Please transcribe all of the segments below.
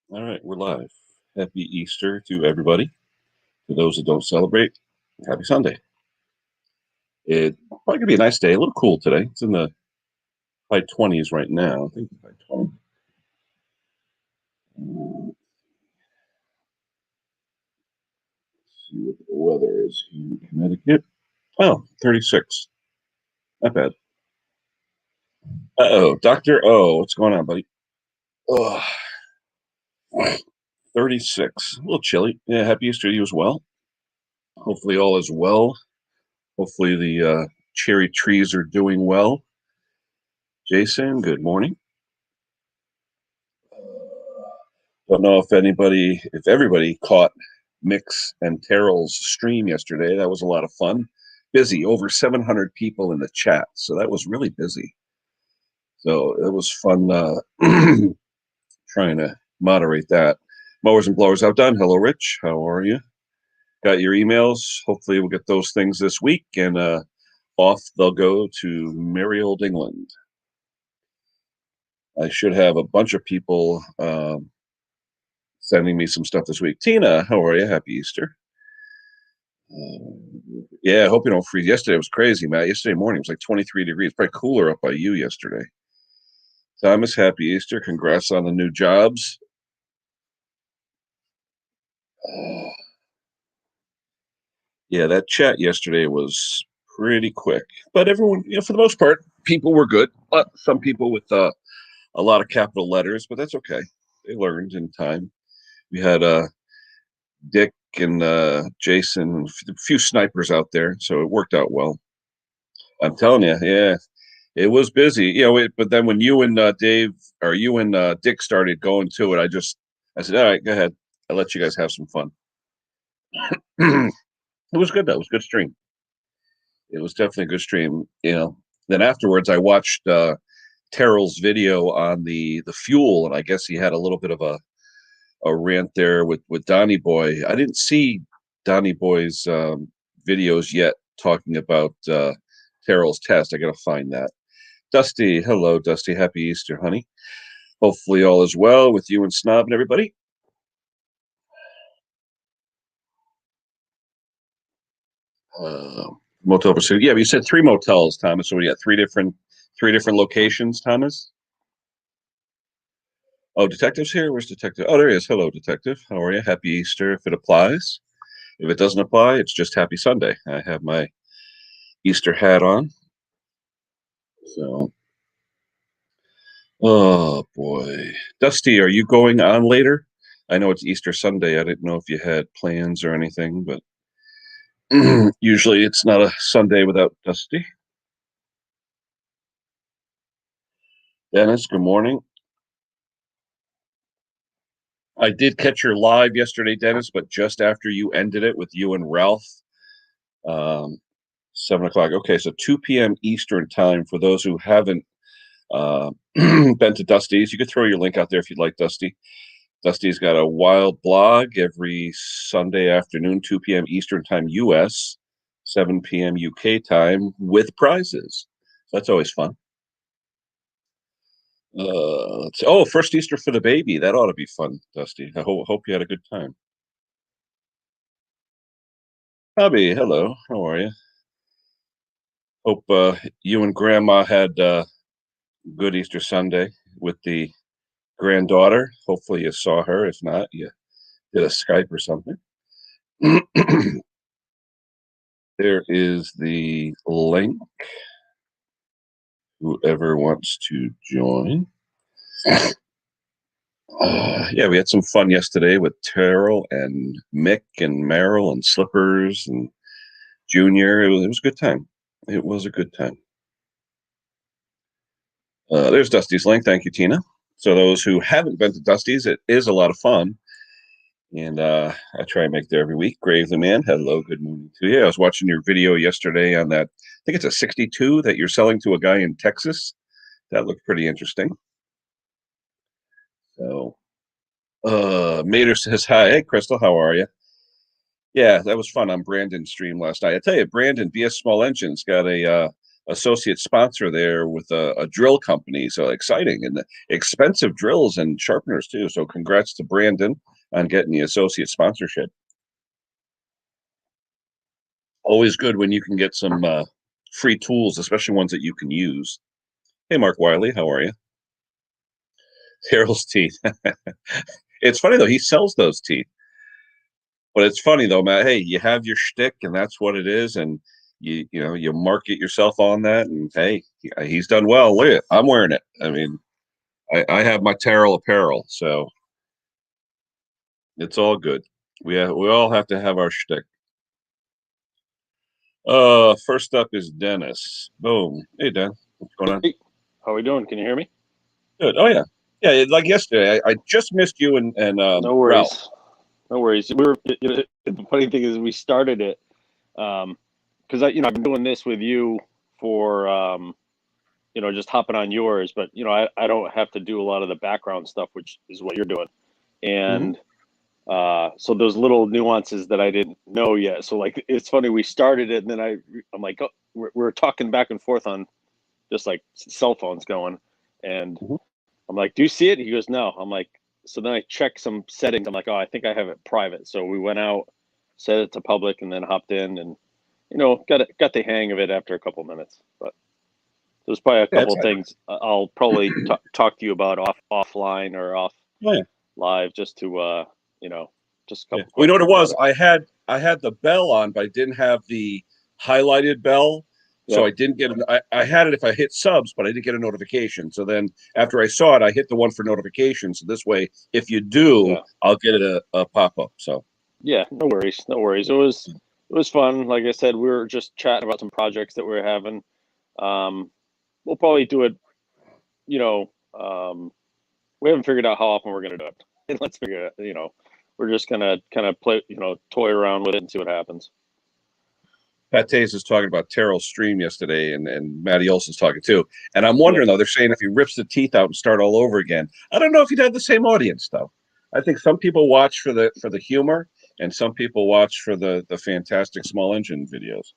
All right, we're live. Happy Easter to everybody. To those that don't celebrate, happy Sunday. It's probably gonna be a nice day. A little cool today. It's in the high 20s right now. I think high 20. Let's see what the weather is here in Connecticut. Oh, 36. Not bad. Uh-oh, Dr. O, what's going on, buddy? Oh, 36. A little chilly. Yeah, happy Easter to you as well. Hopefully all is well. Hopefully the cherry trees are doing well. Jason, good morning. Don't know if everybody caught Mix and Terrell's stream yesterday. That was a lot of fun. Busy, over 700 people in the chat. So that was really busy. So it was fun trying to moderate that. Mowers and blowers outdone. Hello, Rich. How are you? Got your emails. Hopefully we'll get those things this week. And off they'll go to merry old England. I should have a bunch of people sending me some stuff this week. Tina, how are you? Happy Easter. Yeah, I hope you don't freeze. Yesterday was crazy, Matt. Yesterday morning it was like 23 degrees. Probably cooler up by you yesterday. Thomas, happy Easter. Congrats on the new jobs. Yeah, that chat yesterday was pretty quick. But everyone, for the most part, people were good. Some people with a lot of capital letters, but that's okay. They learned in time. We had Dick and Jason, a few snipers out there, so it worked out well. I'm telling you, yeah, it was busy, but then when you and Dave or you and Dick started going to it, I said, all right, go ahead. I'll let you guys have some fun. It was good though. It was a good stream. It was definitely a good stream. Then afterwards, I watched Terrell's video on the fuel, and I guess he had a little bit of a rant there with Donnie Boy. I didn't see Donnie Boy's videos yet talking about Terrell's test. I got to find that. Dusty, hello, Dusty. Happy Easter, honey. Hopefully all is well with you and Snob and everybody. Motel Pursuit. Yeah, but you said 3 motels, Thomas. So we got three different locations, Thomas. Oh, Detective's here. Where's Detective? Oh, there he is. Hello, Detective. How are you? Happy Easter if it applies. If it doesn't apply, it's just Happy Sunday. I have my Easter hat on. So, oh boy, Dusty, are you going on later? I know it's Easter Sunday. I didn't know if you had plans or anything, but usually it's not a Sunday without Dusty. Dennis, good morning. I did catch your live yesterday, Dennis, but just after you ended it with you and Ralph. 7 o'clock. Okay, so 2 p.m. Eastern time for those who haven't been to Dusty's. You could throw your link out there if you'd like, Dusty. Dusty's got a wild blog every Sunday afternoon, 2 p.m. Eastern time US, 7 p.m. UK time with prizes. So that's always fun. First Easter for the baby. That ought to be fun, Dusty. I hope you had a good time. Bobby, hello. How are you? Hope you and Grandma had good Easter Sunday with the granddaughter. Hopefully you saw her. If not, you did a Skype or something. There is the link. Whoever wants to join. Yeah, we had some fun yesterday with Terrell and Mick and Meryl and Slippers and Junior. It was a good time. It was a good time. There's Dusty's link. Thank you, Tina. So those who haven't been to Dusty's, it is a lot of fun. And I try and make there every week. Gravely Man, hello, good morning to you. I was watching your video yesterday on that. I think it's a 62 that you're selling to a guy in Texas. That looked pretty interesting. So, Mater says hi. Hey, Crystal, how are you? Yeah, that was fun on Brandon's stream last night. I tell you, Brandon, BS Small Engines got a associate sponsor there with a drill company. So exciting, and the expensive drills and sharpeners too. So congrats to Brandon on getting the associate sponsorship. Always good when you can get some free tools, especially ones that you can use. Hey, Mark Wiley, how are you? Harold's teeth. It's funny though, he sells those teeth. But it's funny though, Matt. Hey, you have your shtick, and that's what it is, and you market yourself on that, and hey, he's done well. Look at it. I'm wearing it. I mean, I have my Terrell apparel, so it's all good. We all have to have our shtick. First up is Dennis. Boom. Hey, Dan. What's going on? Hey, how are we doing? Can you hear me? Good. Oh yeah, yeah. Like yesterday, I just missed you and No Ralph. worries. No worries. The funny thing is we started it because I've been doing this with you for just hopping on yours, but I don't have to do a lot of the background stuff, which is what you're doing, Mhm. and so those little nuances that I didn't know yet. So like it's funny we started it, and then I'm like, oh, we're talking back and forth on just like cell phones going, and Mhm. I'm like, do you see it? He goes, no. I'm like, so then I check some settings. I'm like, oh, I think I have it private. So we went out, set it to public, and then hopped in, and got the hang of it after a couple of minutes. But there's probably a Yeah, couple of things I'll probably talk to you about offline or off oh, yeah. live, just to just a Yeah. couple Well, you know what it questions was? on it. I had the bell on, but I didn't have the highlighted bell. So Yep. I didn't get I had it if I hit subs, but I didn't get a notification. So then after I saw it, I hit the one for notifications. So this way, if you do, Yeah. I'll get it a pop up. So Yeah. No worries. No worries. It was fun. Like I said, we were just chatting about some projects that we were having. We'll probably do it. You know, we haven't figured out how often we're going to do it. And let's figure it. We're just gonna kind of play, toy around with it and see what happens. Pat Tays is talking about Terrell's stream yesterday, and Matty Olson's talking too. And I'm Yeah, wondering though, they're saying if he rips the teeth out and start all over again. I don't know if he'd have the same audience though. I think some people watch for the humor, and some people watch for the fantastic small engine videos.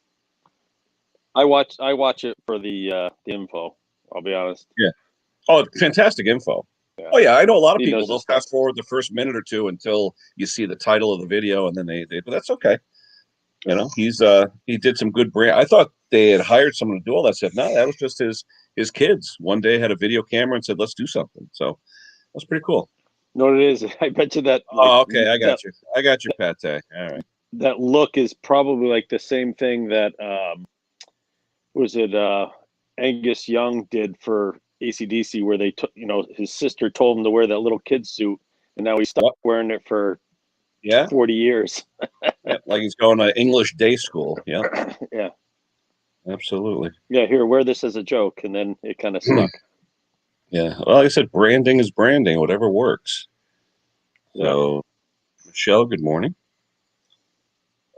I watch it for the info. I'll be honest. Yeah. Oh, fantastic info. Yeah, Oh yeah, I know a lot of he people. knows his They'll stuff. fast forward the first minute or two until you see the title of the video, and then they but that's okay. He did some good brand. I thought they had hired someone to do all that stuff. No, that was just his kids. One day had a video camera and said, "Let's do something." So that's pretty cool. You know what it is? I bet you that Oh, okay, I got you. I got your Pate. All right. that look is probably like the same thing that was it Angus Young did for ACDC, where they took his sister told him to wear that little kid suit, and now he's stuck Yep. wearing it for Yeah. 40 years. Yep. Like he's going to English day school. Yeah. Yeah. Absolutely. Yeah, here, wear this as a joke, and then it kind of stuck. Yeah. Well, like I said, branding is branding. Whatever works. Yeah. So, Michelle, good morning.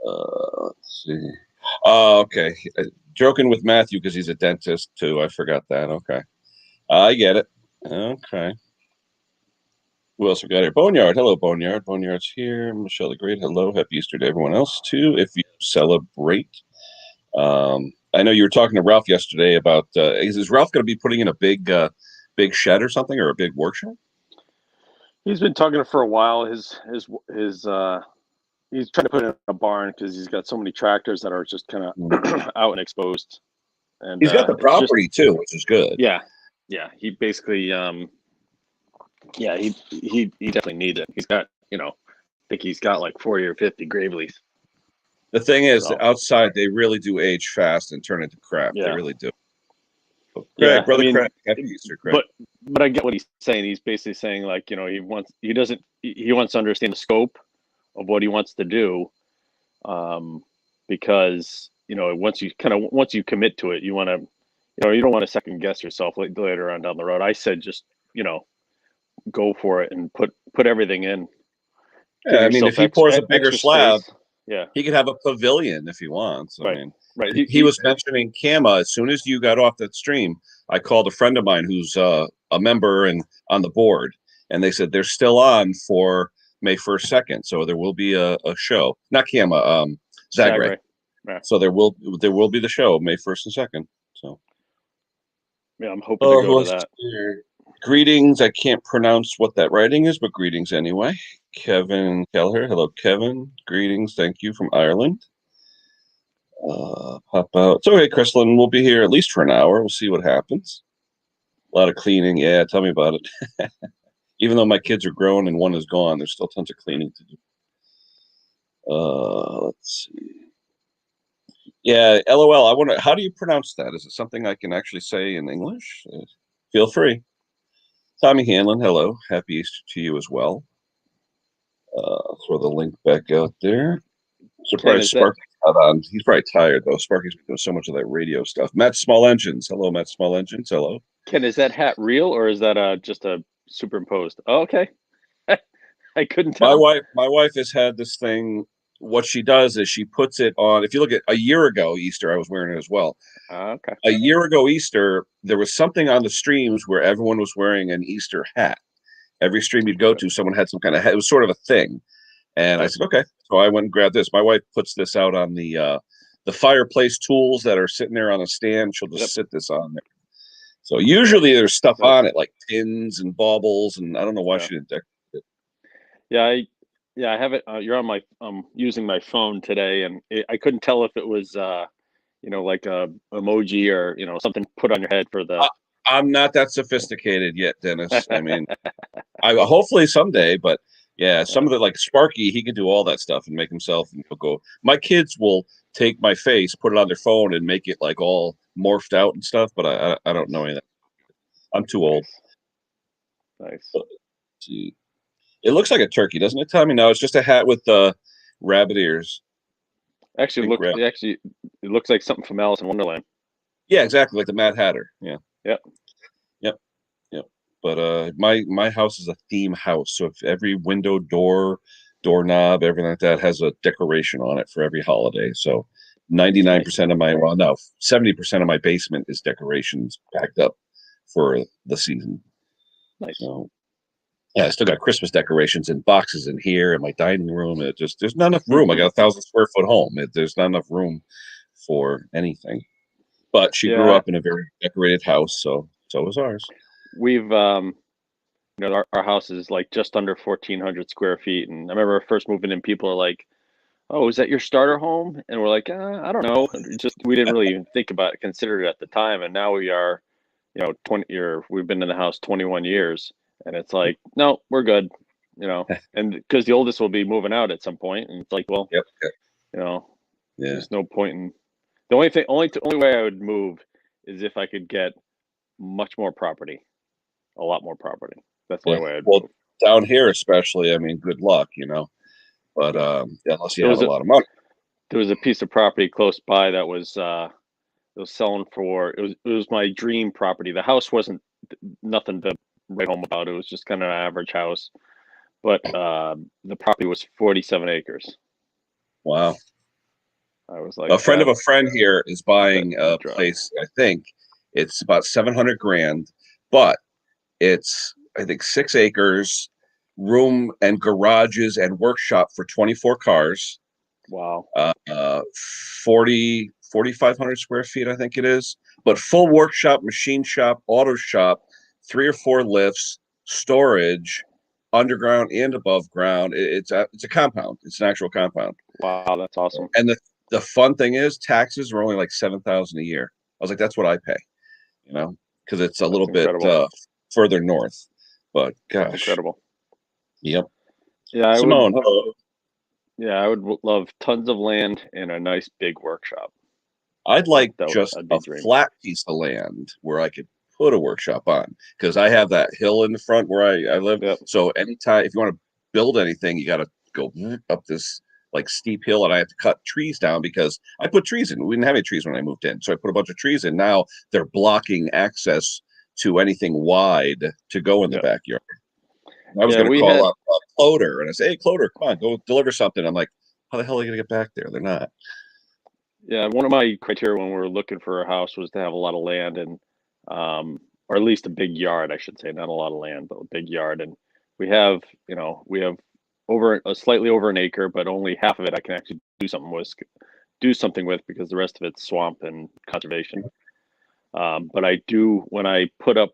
Let's see. Oh, okay. Joking with Matthew because he's a dentist too. I forgot that. Okay. I get it. Okay. Who else we got here? Boneyard. Hello, Boneyard. Boneyard's here. Michelle the Great. Hello. Happy Easter to everyone else too, if you celebrate. I know you were talking to Ralph yesterday about is Ralph going to be putting in a big shed or something, or a big workshop? He's been talking for a while. He's trying to put in a barn because he's got so many tractors that are just kind of out and exposed. And He's got the it's just, property too, which is good. yeah, yeah. He basically, yeah, he definitely needs it. He's got, I think he's got like 40 or 50 Graveleys. The thing is, So outside they really do age fast and turn into crap. They yeah, really do. yeah. Craig, I brother mean, Craig, happy Easter, Craig. but I get what he's saying. He's basically saying like, he wants to understand the scope of what he wants to do, because once you commit to it, you want to, you don't want to second guess yourself later on down the road. I said just go for it and put everything in. Yeah, Give I mean, if yourself he pours a bigger extra slab, space. Yeah, he could have a pavilion if he wants. I right, mean, right. he was mentioning Kama. As soon as you got off that stream, I called a friend of mine who's a member and on the board, and they said they're still on for May 1st, 2nd. So there will be a show. Not Kama, Zagre. Zagre. Yeah. So there will be the show May 1st and 2nd. So Yeah, I'm hoping to Oh, go who to else is that. here? Greetings. I can't pronounce what that writing is, but greetings anyway. Kevin Kelleher. Hello, Kevin. Greetings. Thank you from Ireland. Pop out. It's okay, Chrislyn. We'll be here at least for an hour. We'll see what happens. A lot of cleaning. Yeah, tell me about it. Even though my kids are grown and one is gone, there's still tons of cleaning to do. Let's see. Yeah, LOL. I wonder, how do you pronounce that? Is it something I can actually say in English? Feel free. Tommy Hanlon, hello. Happy Easter to you as well. Throw the link back out there. Ken, Surprised is that Sparky's not on. He's probably tired though. Sparky's been doing so much of that radio stuff. Matt Small Engines. Hello, Matt Small Engines. Hello. Ken, is that hat real or is that just a superimposed? Oh, okay. I couldn't My tell. wife has had this thing. What she does is she puts it on. If you look at a year ago Easter, I was wearing it as well. Okay. A year ago Easter, there was something on the streams where everyone was wearing an Easter hat. Every stream you'd go to, someone had some kind of hat. It was sort of a thing. And I Yep. said, okay. So I went and grabbed this. My wife puts this out on the fireplace tools that are sitting there on a stand. She'll just Yep. sit this on there. So usually there's stuff So- on it like pins and baubles, and I don't know why Yeah. she didn't decorate it. Yeah, I have it. You're on my. I'm using my phone today, and I couldn't tell if it was, like a emoji or something put on your head for the. I'm not that sophisticated yet, Dennis. I mean, I hopefully someday, but yeah, some of the like Sparky, he can do all that stuff and make himself and he'll go. My kids will take my face, put it on their phone, and make it like all morphed out and stuff. But I don't know any of that. I'm too old. Nice. Let's see, it looks like a turkey, doesn't it, Tommy? No, it's just a hat with rabbit ears. Actually, Pink rabbit. it looks like something from Alice in Wonderland. Yeah, exactly, like the Mad Hatter. Yeah. Yep. Yep. Yep. But my house is a theme house, so if every window, door, doorknob, everything like that has a decoration on it for every holiday. So 99% of my, well, no, 70% of my basement is decorations backed up for the season. Nice. So yeah, I still got Christmas decorations in boxes in here in my dining room. It just there's not enough room. I got a 1,000 square foot home. There's not enough room for anything. But she grew Yeah, up in a very decorated house, so was ours. we've our house is like just under 1,400 square feet, and I remember first moving in, people are like, "Oh, is that your starter home?" And we're like, "I don't know." We didn't really even think about it, consider it at the time, and now we are, 20 year. We've been in the house 21 years, and it's like, no, we're good, and because the oldest will be moving out at some point, and it's like, well, Yep. Yeah. there's no point in the only way I would move is if I could get much more property, a lot more property. That's the Yeah. only way I'd Well, move. down here especially, I mean, good luck. But unless you There have was a a lot of money. there was a piece of property close by that was it was selling for it was my dream property. The house wasn't nothing to write home about. It was just kind of an average house, but the property was 47 acres. Wow. I was like, A friend of a friend here is buying a that drive. place. I think it's about 700 grand, but it's I think 6 acres, room and garages and workshop for 24 cars. Wow. uh, uh, 4,500 square feet, I think it is. But full workshop, machine shop, auto shop, 3 or 4 lifts, storage, underground and above ground. It's a compound. It's an actual compound. Wow, that's awesome. And the fun thing is, taxes are only like 7,000 a year. I was like, that's what I pay, because it's a little bit incredible. further north. But gosh, Incredible. yep. Yeah, Simone, hello. I would love tons of land and a nice big workshop. I'd like That'd just be a dream. flat piece of land where I could put a workshop on, because I have that hill in the front where I live. Yep. So anytime if you want to build anything, you got to go up this like steep hill, and I have to cut trees down because I put trees in. We didn't have any trees when I moved in, so I put a bunch of trees in. Now they're blocking access to anything wide to go in the Yep. backyard. I was Yeah, going to we call had- up Cloder, and I say, "Hey, Cloder, come on, go deliver something." I'm like, "How the hell are they going to get back there? They're not." Yeah, one of my criteria when we were looking for a house was to have a lot of land and, or at least a big yard, I should say, not a lot of land, but a big yard. And we have slightly over an acre, but only half of it I can actually do something with because the rest of it's swamp and conservation. But I do, when I put up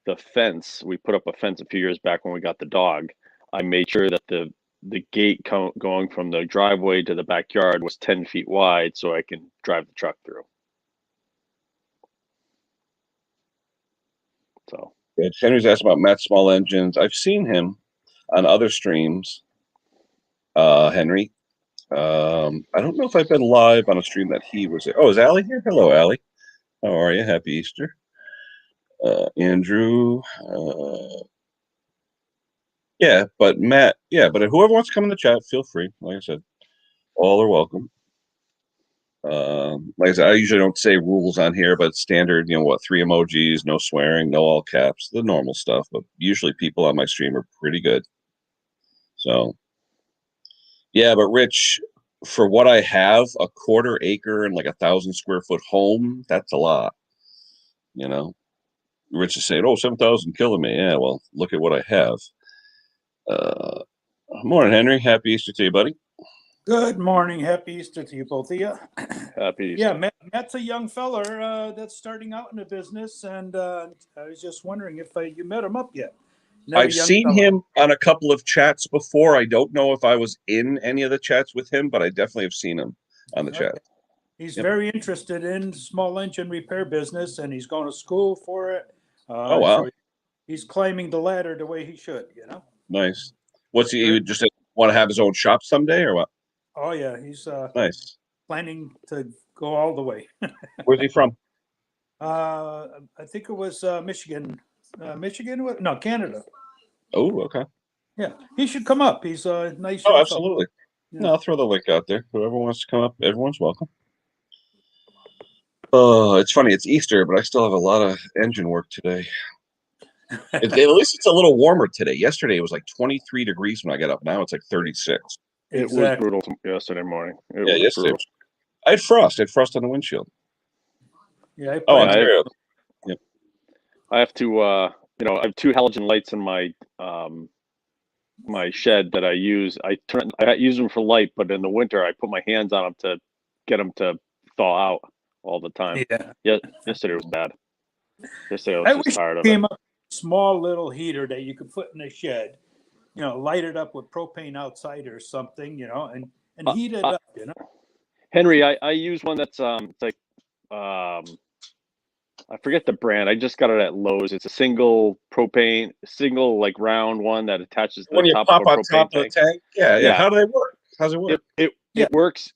the fence, we put up a fence a few years back when we got the dog. I made sure that the gate going from the driveway to the backyard was 10 feet wide so I can drive the truck through. So Yeah, Henry's asked about Matt Small Engines. I've seen him on other streams. Henry. I don't know if I've been live on a stream that he was. Oh, is Allie here? Hello, Allie. How are you? Happy Easter. Andrew. Yeah, but Matt. Yeah, but whoever wants to come in the chat, feel free. Like I said, all are welcome. Like I said, I usually don't say rules on here, but standard, 3 emojis, no swearing, no all caps, the normal stuff. But usually people on my stream are pretty good. So, yeah, but Rich, for what I have, a 1/4 acre and like 1,000 square foot home, that's a lot. Rich is saying, "Oh, 7,000 killing me." Yeah, well, look at what I have. Morning, Henry. Happy Easter to you, buddy. Good morning. Happy Easter to you, both of you. happy Easter. Yeah, Matt's a young feller that's starting out in the business, and I was just wondering if you met him up yet. I've seen him on a couple of chats before. I don't know if I was in any of the chats with him, but I definitely have seen him on the chat. He's very interested in small engine repair business, and he's going to school for it. Oh, wow. So he's climbing the ladder the way he should, Nice. What's he just want to have his own shop someday or what? Oh, yeah. He's nice. Planning to go all the way. Where's he from? I think it was Michigan. Michigan? No, Canada. Oh, okay. Yeah, he should come up. He's a nice. Oh, absolutely. Yeah. No, I'll throw the link out there. Whoever wants to come up, everyone's welcome. Oh, it's funny. It's Easter, but I still have a lot of engine work today. At least it's a little warmer today. Yesterday it was like 23 degrees when I got up. Now it's like 36. It was brutal yesterday morning. Yesterday. I had frost. I had frost on the windshield. Yeah. Ontario. Yep. I have to. I have 2 halogen lights in my my shed that I use. I use them for light, but in the winter I put my hands on them to get them to thaw out all the time. Yeah. Yesterday was bad. Yesterday I was just tired of it. Up a small little heater that you could put in a shed, light it up with propane outside or something, and heat it up, Henry, I use one that's it's like I forget the brand. I just got it at Lowe's. It's a single like round one that attaches to the top of a propane tank. Yeah. How do they work? How's it work? It works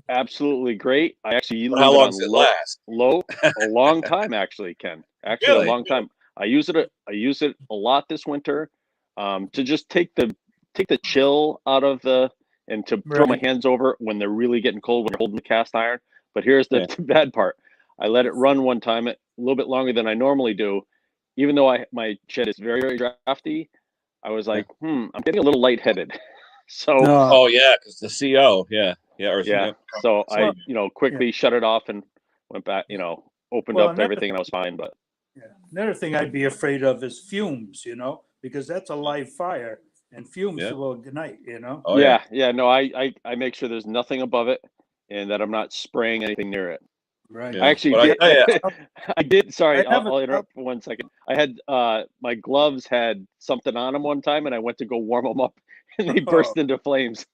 absolutely great. I actually use how long does it last? A long time, actually, Ken. Actually, really? A long time. I use it a lot this winter, to just take the chill out of and to throw my hands over when they're really getting cold when they're holding the cast iron. But here's the bad part. I let it run one time a little bit longer than I normally do, even though my shed is very, very drafty. I was like, I'm getting a little lightheaded. So because the CO, So I quickly shut it off and went back, opened up everything, and I was fine. But another thing I'd be afraid of is fumes, because that's a live fire, and fumes will ignite, No, I make sure there's nothing above it, and that I'm not spraying anything near it. Right. I actually did. I did. Sorry, I'll interrupt for 1 second. I had my gloves had something on them one time, and I went to go warm them up, and they burst into flames.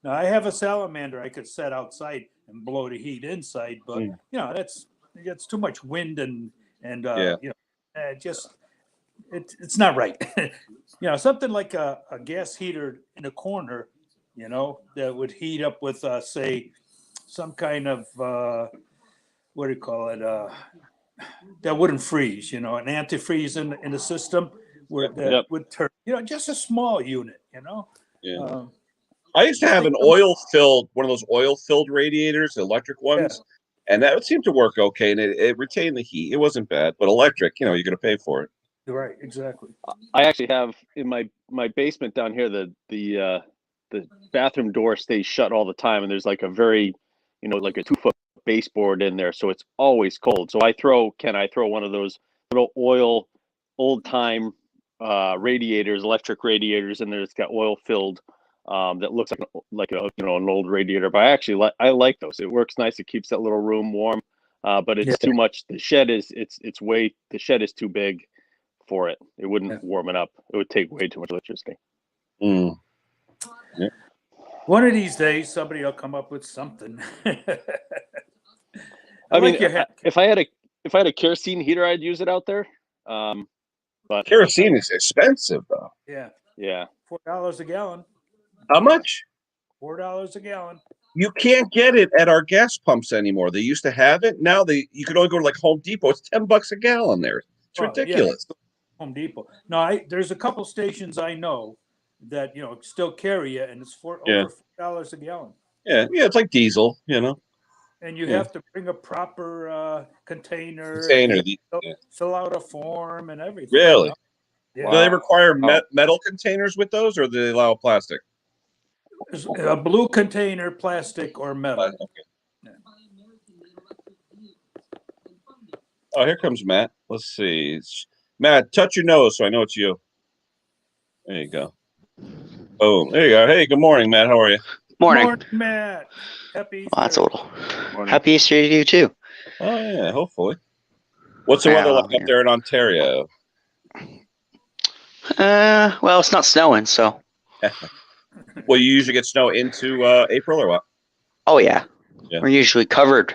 Now I have a salamander I could set outside and blow the heat inside, but that's too much wind and it's not right. Something like a gas heater in a corner, that would heat up with say some kind of what do you call it? That wouldn't freeze, an antifreeze in the system where that would turn, just a small unit, I used to have one of those oil-filled radiators, electric ones, and that would seem to work okay, and it retained the heat. It wasn't bad, but electric, you're going to pay for it. Right, exactly. I actually have in my basement down here, the bathroom door stays shut all the time, and there's like a very, like a 2-foot baseboard in there, so it's always cold. So I throw one of those little old-time radiators, electric radiators in there. It's got oil filled. That looks like an old radiator, but I like those. It works nice. It keeps that little room warm. but it's Yeah. too much. The shed is the shed is too big for it. It wouldn't Yeah. warm it up. It would take way too much electricity. Mm. One of these days, somebody will come up with something. I mean, like your hat. if I had a kerosene heater, I'd use it out there. But Kerosene is expensive, though. Yeah, yeah, $4 a gallon. How much? $4 a gallon. You can't get it at our gas pumps anymore. They used to have it. Now you can only go to like Home Depot. It's $10 a gallon there. It's Well, yeah, ridiculous. Home Depot. No, there's a couple stations I know that still carry it, and it's Yeah. over $4 a gallon. Yeah, it's like diesel, And you Yeah. have to bring a proper container, Container. fill out a form, and everything. Really? Yeah. Do they require Wow. metal containers with those, or do they allow plastic? A blue container, plastic, or metal. Okay. Oh, here comes Matt. Let's see. Matt, touch your nose so I know it's you. There you go. Boom. There you go. Hey, good morning, Matt. How are you? Morning. Matt. Happy Oh, that's a Easter. little. Morning. Happy Easter to you too. Oh, yeah, hopefully. What's the weather like up there in Ontario? Well, it's not snowing, so. Well, you usually get snow into April or what? Oh yeah. Yeah. We're usually covered.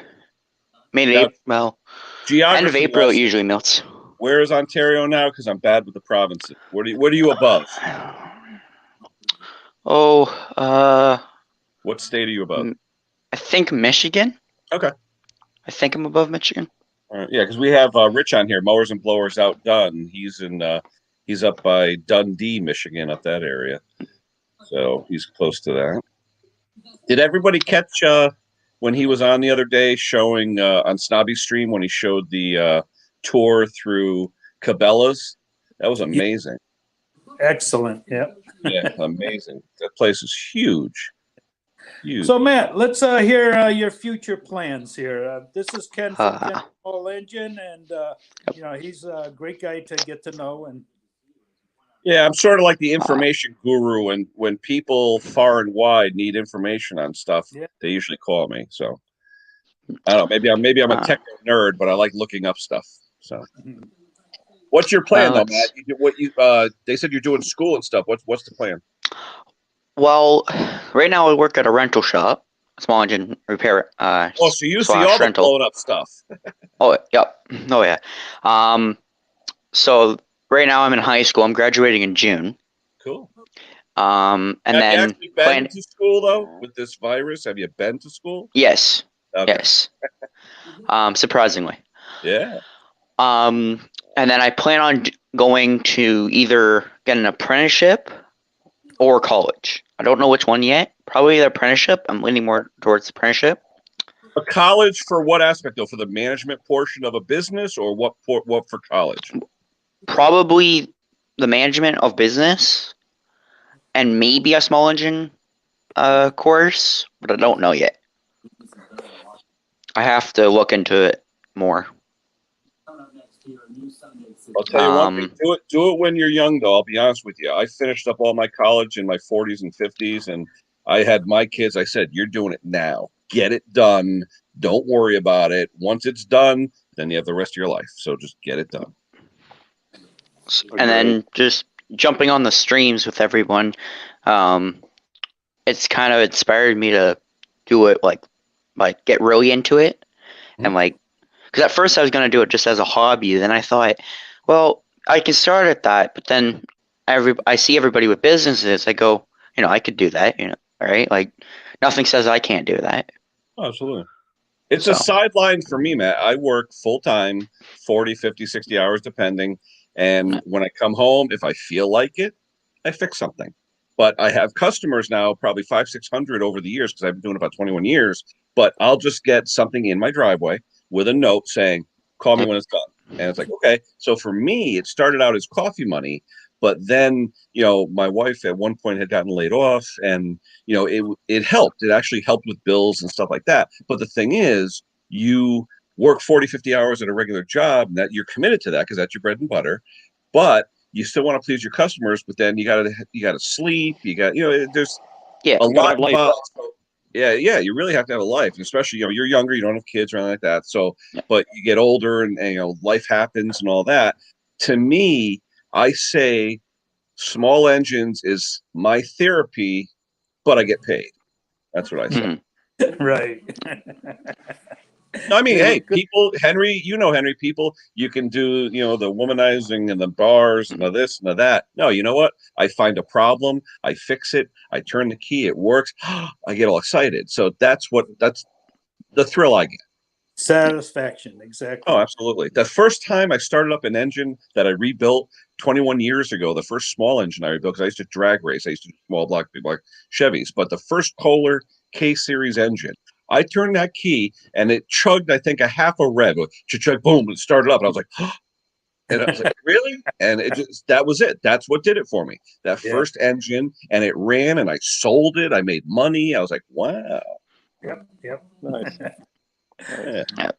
Now, Well, end of geography April it wise, usually melts. where is Ontario now? Because I'm bad with the provinces. What are you above? Oh, What state are you above? I think Michigan. Okay. I think I'm above Michigan. All right. Yeah, because we have Rich on here, Mowers and Blowers Outdone. He's up by Dundee, Michigan, up that area. So he's close to that. Did everybody catch when he was on the other day showing on Snobby's stream when he showed the tour through Cabela's? That was amazing. Excellent. Yeah. Yeah, amazing. That place is huge. Huge. So Matt, let's hear your future plans here. This is Ken from Ken All Engine, and he's a great guy to get to know. And yeah, I'm sort of like the information guru, and when people far and wide need information on stuff, they usually call me. So I don't know. Maybe I'm a tech nerd, but I like looking up stuff. So what's your plan, though, Matt? They said you're doing school and stuff. What's the plan? Well, right now I work at a rental shop, small engine repair. So you see all the blown up stuff. Oh, yep. Oh, yeah. So right now I'm in high school. I'm graduating in June. Cool. And have then you actually been to school though with this virus? Have you been to school? Yes. Okay. Yes. Surprisingly. Yeah. And then I plan on going to either get an apprenticeship or college. I don't know which one yet. Probably the apprenticeship. I'm leaning more towards the apprenticeship. A college for what aspect though? For the management portion of a business, or what for college? Probably the management of business, and maybe a small engine course, but I don't know yet. I have to look into it more. I'll tell you one thing. Do it when you're young, though. I'll be honest with you. I finished up all my college in my 40s and 50s, and I had my kids. I said, "You're doing it now. Get it done. Don't worry about it. Once it's done, then you have the rest of your life. So just get it done." And then just jumping on the streams with everyone, it's kind of inspired me to do it, like get really into it, and because at first I was gonna do it just as a hobby. Then I thought, well, I can start at that, but then I see everybody with businesses. I go, I could do that, right? Like nothing says I can't do that. Oh, absolutely. It's a sideline for me, Matt. I work full time, 40, 50, 60 hours, depending. And when I come home, if I feel like it, I fix something. But I have customers now, probably 500, 600 over the years, because I've been doing it about 21 years. But I'll just get something in my driveway with a note saying, "Call me when it's done." And it's like, okay. So for me, it started out as coffee money. But then, my wife at one point had gotten laid off, and, it helped. It actually helped with bills and stuff like that. But the thing is, you work 40, 50 hours at a regular job, and that you're committed to that because that's your bread and butter. But you still want to please your customers, but then you gotta sleep. You got, there's a lot involved. Yeah, yeah, you really have to have a life, especially you're younger, you don't have kids or anything like that. So, Yeah. but you get older and life happens and all that. To me, I say small engines is my therapy, but I get paid. That's what I say. Mhm. Right. No, I mean, They were hey, good. people, Henry, Henry, people, you can do, the womanizing and the bars and Mhm. the this and the that. No, you know what? I find a problem, I fix it, I turn the key, it works. I get all excited. So that's the thrill I get. Satisfaction, Oh, exactly. absolutely. The first time I started up an engine that I rebuilt 21 years ago, the first small engine I rebuilt, because I used to drag race, I used to do small block Chevys, but the first Kohler K Series engine, I turned that key and it chugged, I think, a half a rev. Chug, boom, it started up. And I was like, and I was like, really? And that was it. That's what did it for me. That Yeah. first engine, and it ran, and I sold it. I made money. I was like, wow. Yep. Yep. Nice. Yeah. Yeah.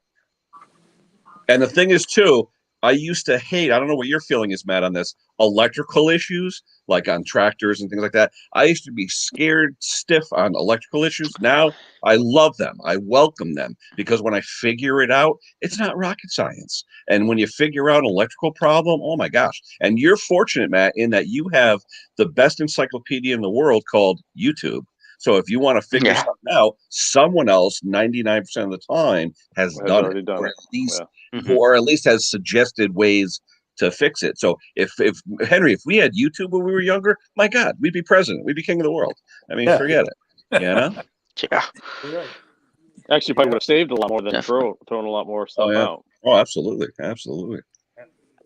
And the thing is, too, I used to hate, I don't know what your feeling is, Matt, on this, electrical issues, like on tractors and things like that. I used to be scared stiff on electrical issues. Now I love them. I welcome them because when I figure it out, it's not rocket science. And when you figure out an electrical problem, oh my gosh. And you're fortunate, Matt, in that you have the best encyclopedia in the world called YouTube. So if you want to figure Yeah. something out, someone else 99% of the time has Has done it, already done or it. at least Yeah. Mhm. or at least has suggested ways to fix it. So if Henry, if we had YouTube when we were younger, my God, we'd be president, we'd be king of the world. I mean, Yeah. forget it. Yeah. You're right. Actually, probably Yeah. would have saved a lot more than Definitely. thrown a lot more Oh stuff yeah. out. Oh, absolutely, absolutely.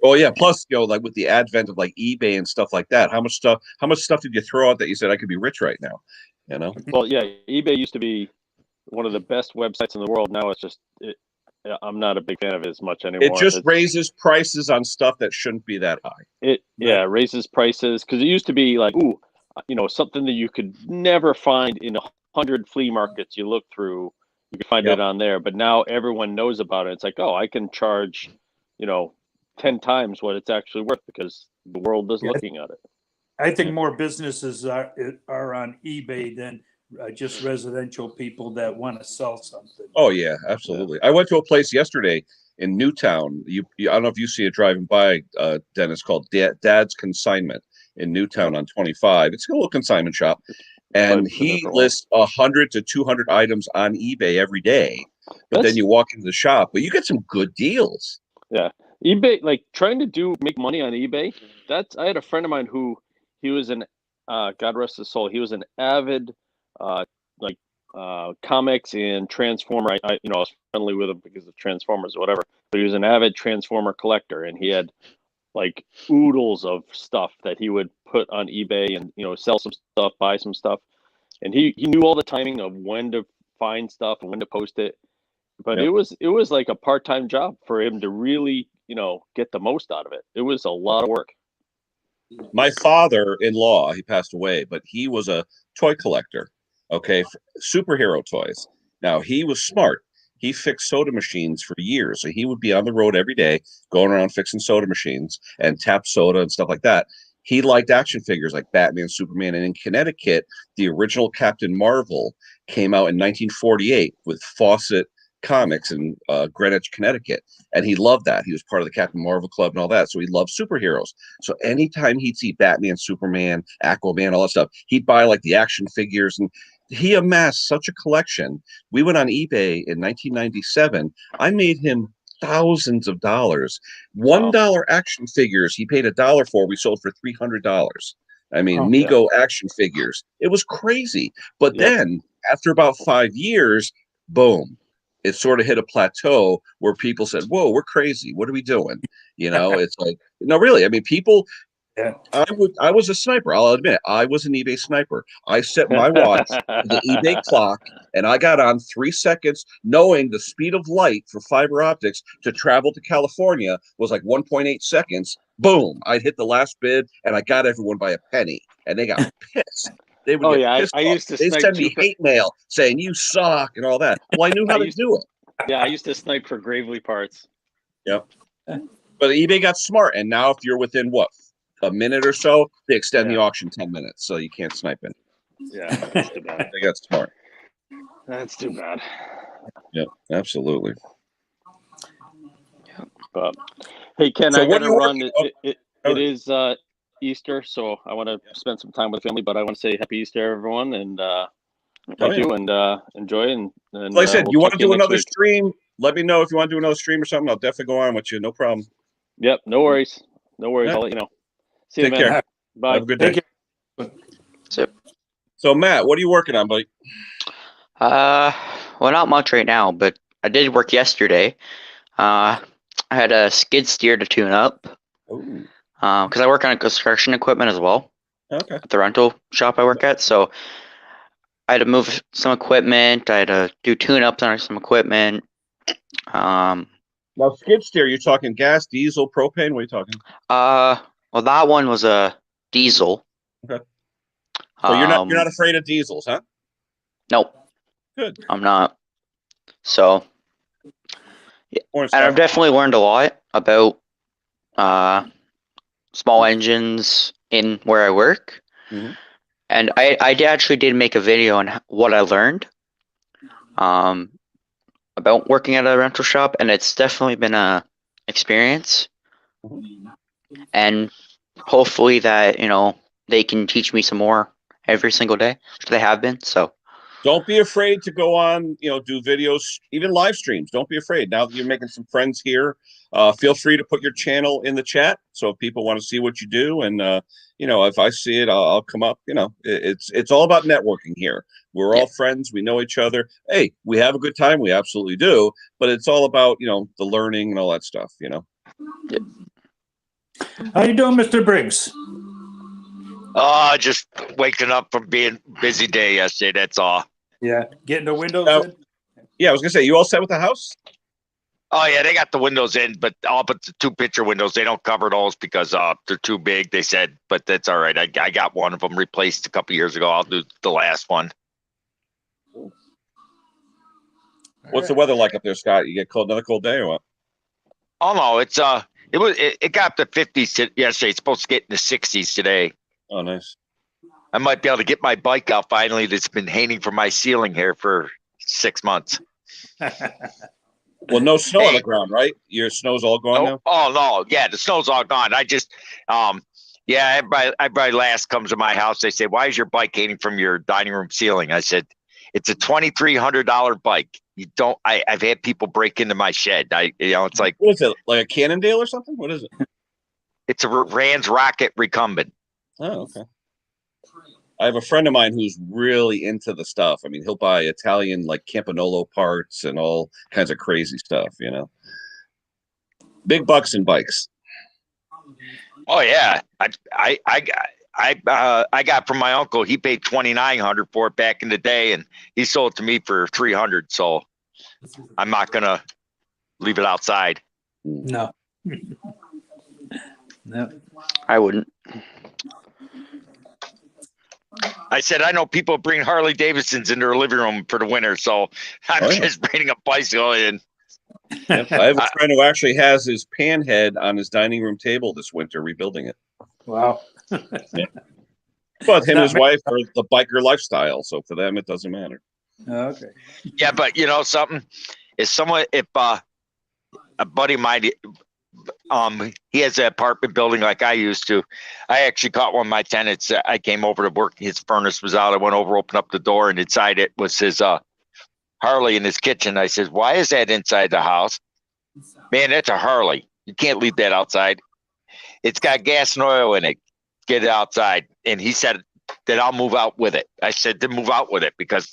Oh yeah. Plus, like with the advent of like eBay and stuff like that, how much stuff did you throw out that you said I could be rich right now? Well, yeah, eBay used to be one of the best websites in the world. Now it's just I'm not a big fan of it as much It anymore. just raises prices on stuff that shouldn't be that high. It raises prices because it used to be like, ooh, something that you could never find in 100 flea markets you look through. You can find Yep. it on there, but now everyone knows about it. It's like, oh, I can charge, 10 times what it's actually worth because the world is Yeah. looking at it. I think more businesses are on eBay than just residential people that want to sell something. Oh yeah, absolutely. I went to a place yesterday in Newtown. I don't know if you see it driving by, Dennis, called Dad's Consignment in Newtown on 25. It's a little consignment shop, Probably and been there he for a while. lists 100 to 200 items on eBay every day. But then That's- you walk into the shop, but you get some good deals. Yeah, eBay, like trying to make money on eBay. I had a friend of mine who he was an God rest his soul. He was an avid like comics and Transformer. I was friendly with him because of Transformers or whatever. But he was an avid Transformer collector, and he had like oodles of stuff that he would put on eBay and sell some stuff, buy some stuff, and he knew all the timing of when to find stuff and when to post it. But Yep. it was like a part-time job for him to really, get the most out of it. It was a lot of work. My father-in-law, he passed away, but he was a toy collector, okay, for superhero toys. Now, he was smart. He fixed soda machines for years. So he would be on the road every day, going around fixing soda machines and tap soda and stuff like that. He liked action figures like Batman, Superman, and in Connecticut, the original Captain Marvel came out in 1948 with Fawcett Comics in Greenwich, Connecticut. And he loved that. He was part of the Captain Marvel Club and all that. So he loved superheroes. So anytime he'd see Batman, Superman, Aquaman, all that stuff, he'd buy like the action figures, and he amassed such a collection. We went on eBay in 1997. I made him thousands of dollars. Wow. $1 action figures he paid $1 for, we sold for $300. I mean, Oh, Mego action figures. It was crazy. But Yep. then after about 5 years, boom, it sort of hit a plateau where people said, "Whoa, we're crazy. What are we doing?" It's like, no, really. I mean, people. Yeah. I was a sniper. I'll admit, it. I was an eBay sniper. I set my watch to the eBay clock, and I got on 3 seconds, knowing the speed of light for fiber optics to travel to California was like 1.8 seconds. Boom! I'd hit the last bid, and I got everyone by a penny, and they got pissed. They would Oh get yeah, pissed I off. used to They snipe send too. me hate mail saying you suck and all that. Well, I knew how to do it. Yeah, I used to snipe for Gravely parts. Yep. But eBay got smart, and now if you're within what, a minute or so, they extend the Yeah. auction 10 minutes, so you can't snipe it. Yeah, that's too bad. They got smart. That's too bad. Yep, absolutely. But hey, Ken, So I what got are to you run. working? It is Easter, so I want to spend some time with family. But I want to say Happy Easter, everyone, and thank yeah. you, and enjoy. And Like I said, we'll you want to check in do next another week. stream? Let me know if you want to do another stream or something. I'll definitely go on with you. No problem. Yep, no worries. No worries. Yeah. I'll let you know. See you, Take man. care. Bye. Have a good day. Thank you. So Matt, what are you working on, buddy? Well, not much right now, but I did work yesterday. I had a skid steer to tune up. Ooh, Because I work on construction equipment as well okay. at the rental shop I work at. So I had to move some equipment. I had to do tune-ups on some equipment. Now skid steer, you're talking gas, diesel, propane? What are you talking? Well, that one was a diesel. Okay. So you're not afraid of diesels, huh? Nope. Good. I'm not. So, Morning, and I've Scott. definitely learned a lot about small engines in where I work. Mhm. And I actually did make a video on what I learned about working at a rental shop, and it's definitely been a experience. And hopefully that, they can teach me some more every single day, which they have been. So Don't be afraid to go on, do videos, even live streams. Don't be afraid. Now that you're making some friends here, feel free to put your channel in the chat. So if people want to see what you do, and if I see it, I'll come up. It's all about networking here. We're all friends. We know each other. Hey, we have a good time. We absolutely do. But it's all about the learning and all that stuff. How you doing, Mr. Briggs? Oh, just waking up from being busy day yesterday. That's all. Yeah, getting the windows Oh. in. Yeah, I was gonna say, you all set with the house? Oh yeah, they got the windows in, but all but the 2-picture windows. They don't cover those because they're too big. They said, but that's all right. I got one of them replaced a couple years ago. I'll do the last one. What's the weather like up there, Scott? You get cold, another cold day or what? Oh no, it got up to 50s yesterday. It's supposed to get in the 60s today. Oh, nice. I might be able to get my bike out finally. That's been hanging from my ceiling here for 6 months. Well, no snow on the ground, right? Your snow's all gone now? Oh no, yeah, the snow's all gone. I just yeah, everybody last comes to my house, they say, why is your bike hanging from your dining room ceiling? I said, it's a $2,300 bike. I've had people break into my shed. It's like, What is it, like a Cannondale or something? What is it? it's a Rand's Rocket Recumbent. Oh, okay. I have a friend of mine who's really into the stuff. I mean, he'll buy Italian like Campanolo parts and all kinds of crazy stuff, Big bucks in bikes. Oh yeah, I got from my uncle. He paid $2,900 for it back in the day, and he sold it to me for $300. So I'm not gonna leave it outside. No. No. I wouldn't. I said, I know people bring Harley Davidsons in their living room for the winter, so I'm just bringing a bicycle in. Yep. I have a friend who actually has his Panhead on his dining room table this winter, rebuilding it. Wow. But him and his wife are the biker lifestyle, so for them it doesn't matter. Okay. Yeah, but something is if a buddy of mine, he has an apartment building like I used to. I actually caught one of my tenants. I came over to work. His furnace was out. I went over, opened up the door, and inside it was his Harley in his kitchen. I said, why is that inside the house? Man, that's a Harley. You can't leave that outside. It's got gas and oil in it. Get it outside. And he said that I'll move out with it. I said to move out with it because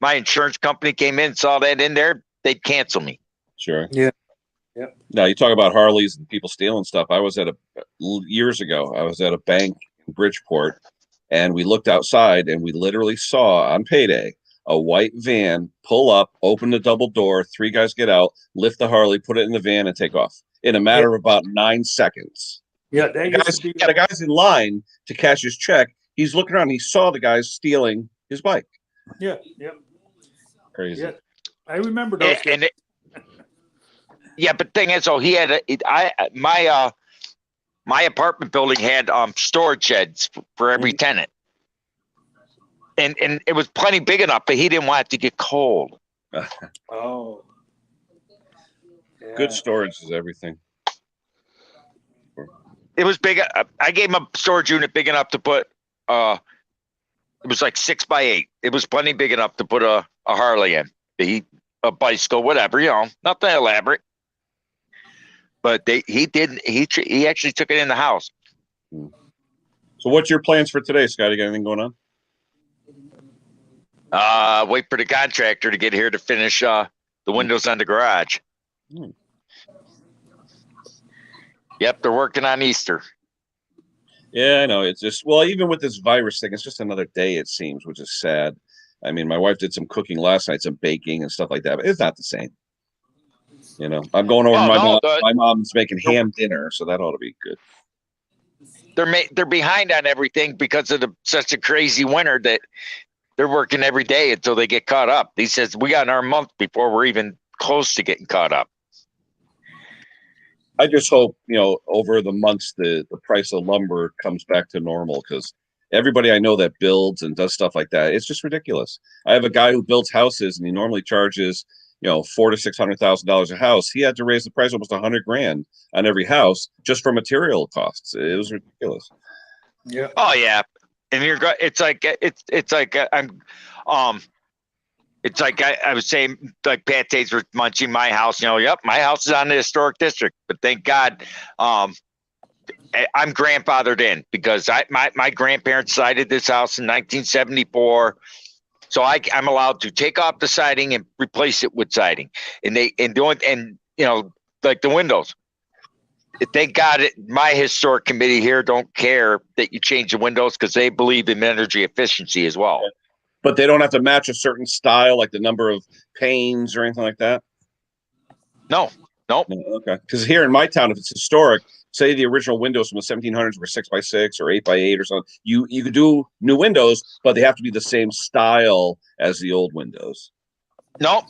my insurance company came in, saw that in there, they'd cancel me. Sure. Yeah. Yep. Now you talk about Harleys and people stealing stuff. Years ago, I was at a bank in Bridgeport, and we looked outside, and we literally saw on payday a white van pull up, open the double door, 3 guys get out, lift the Harley, put it in the van, and take off in a matter of about 9 seconds. Yeah, that used to be. The guy's in line to cash his check. He's looking around. He saw the guys stealing his bike. Yeah, yeah, Crazy. yeah. I remember those. Yeah, but thing is, he had my apartment building had storage sheds for every tenant, and it was plenty big enough, but he didn't want it to get cold. Oh. Good Yeah. storage is everything. It was big. I gave him a storage unit big enough to put. It was like 6x8. It was plenty big enough to put a Harley in, a bicycle, whatever. Nothing elaborate. But he actually took it in the house. So what's your plans for today, Scotty? Got anything going on? Wait for the contractor to get here to finish the windows on the garage. Hmm. Yep, they're working on Easter. Yeah, I know. It's just, well, even with this virus thing, it's just another day, it seems, which is sad. I mean, my wife did some cooking last night, some baking and stuff like that, but it's not the same. I'm going over my mom's making ham dinner, so that ought to be good. They're behind on everything because of such a crazy winter that they're working every day until they get caught up. He says we got our month before we're even close to getting caught up. I just hope, over the months, the price of lumber comes back to normal, because everybody I know that builds and does stuff like that, it's just ridiculous. I have a guy who builds houses, and he normally charges, $400,000 to $600,000 a house. He had to raise the price almost $100,000 on every house just for material costs. It was ridiculous. Yeah. Oh yeah, and it's like I was saying, like Pat Tays was munching my house. Yep, my house is on the historic district, but thank God, I'm grandfathered in because my grandparents sided this house in 1974, so I'm allowed to take off the siding and replace it with siding, like the windows. Thank God my historic committee here don't care that you change the windows because they believe in energy efficiency as well. But they don't have to match a certain style, like the number of panes or anything like that? No. Okay. Because here in my town, if it's historic, say the original windows from the 1700s were 6x6 or 8x8 or something, you could do new windows, but they have to be the same style as the old windows. No,